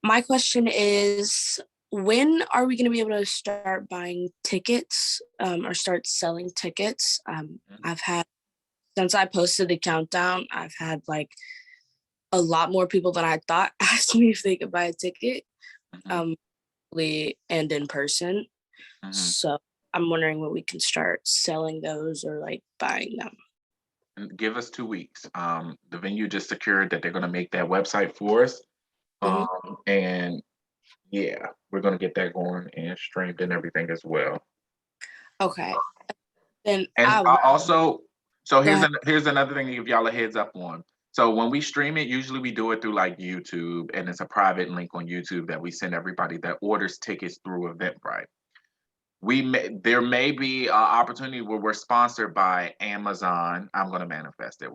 My question is, when are we going to be able to start buying tickets or start selling tickets? I've had, since I posted the countdown, I've had like a lot more people than I thought ask me if they could buy a ticket, and in person. So I'm wondering when we can start selling those or like buying them. Give us 2 weeks. The venue just secured that they're going to make that website for us. And yeah, we're going to get that going and streamed and everything as well. Okay. Then also, so here's another thing to give y'all a heads up on. So when we stream it, usually we do it through like YouTube, and it's a private link on YouTube that we send everybody that orders tickets through Eventbrite. There may be an opportunity where we're sponsored by Amazon. I'm going to manifest it.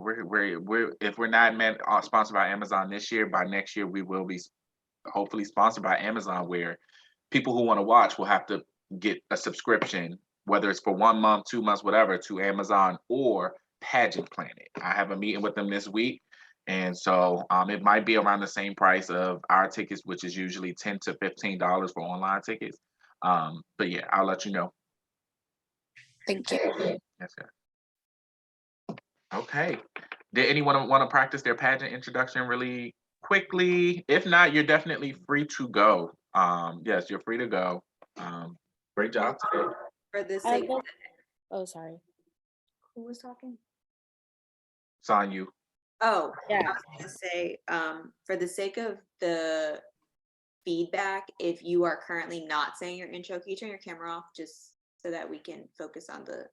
If we're not sponsored by Amazon this year, by next year we will be hopefully sponsored by Amazon, where people who want to watch will have to get a subscription, whether it's for 1 month, 2 months, whatever, to Amazon or Pageant Planet. I have a meeting with them this week. And so it might be around the same price of our tickets, which is usually $10 to $15 for online tickets. But yeah, I'll let you know. Thank you. Yes, sir. Okay. Did anyone want to practice their pageant introduction really quickly? If not, you're definitely free to go. Yes, you're free to go. Great job today. For the sake of, Oh, sorry. who was talking? Saw you. Oh, yeah. I was gonna say, for the sake of the feedback, if you are currently not saying your intro, can you turn your camera off just so that we can focus on the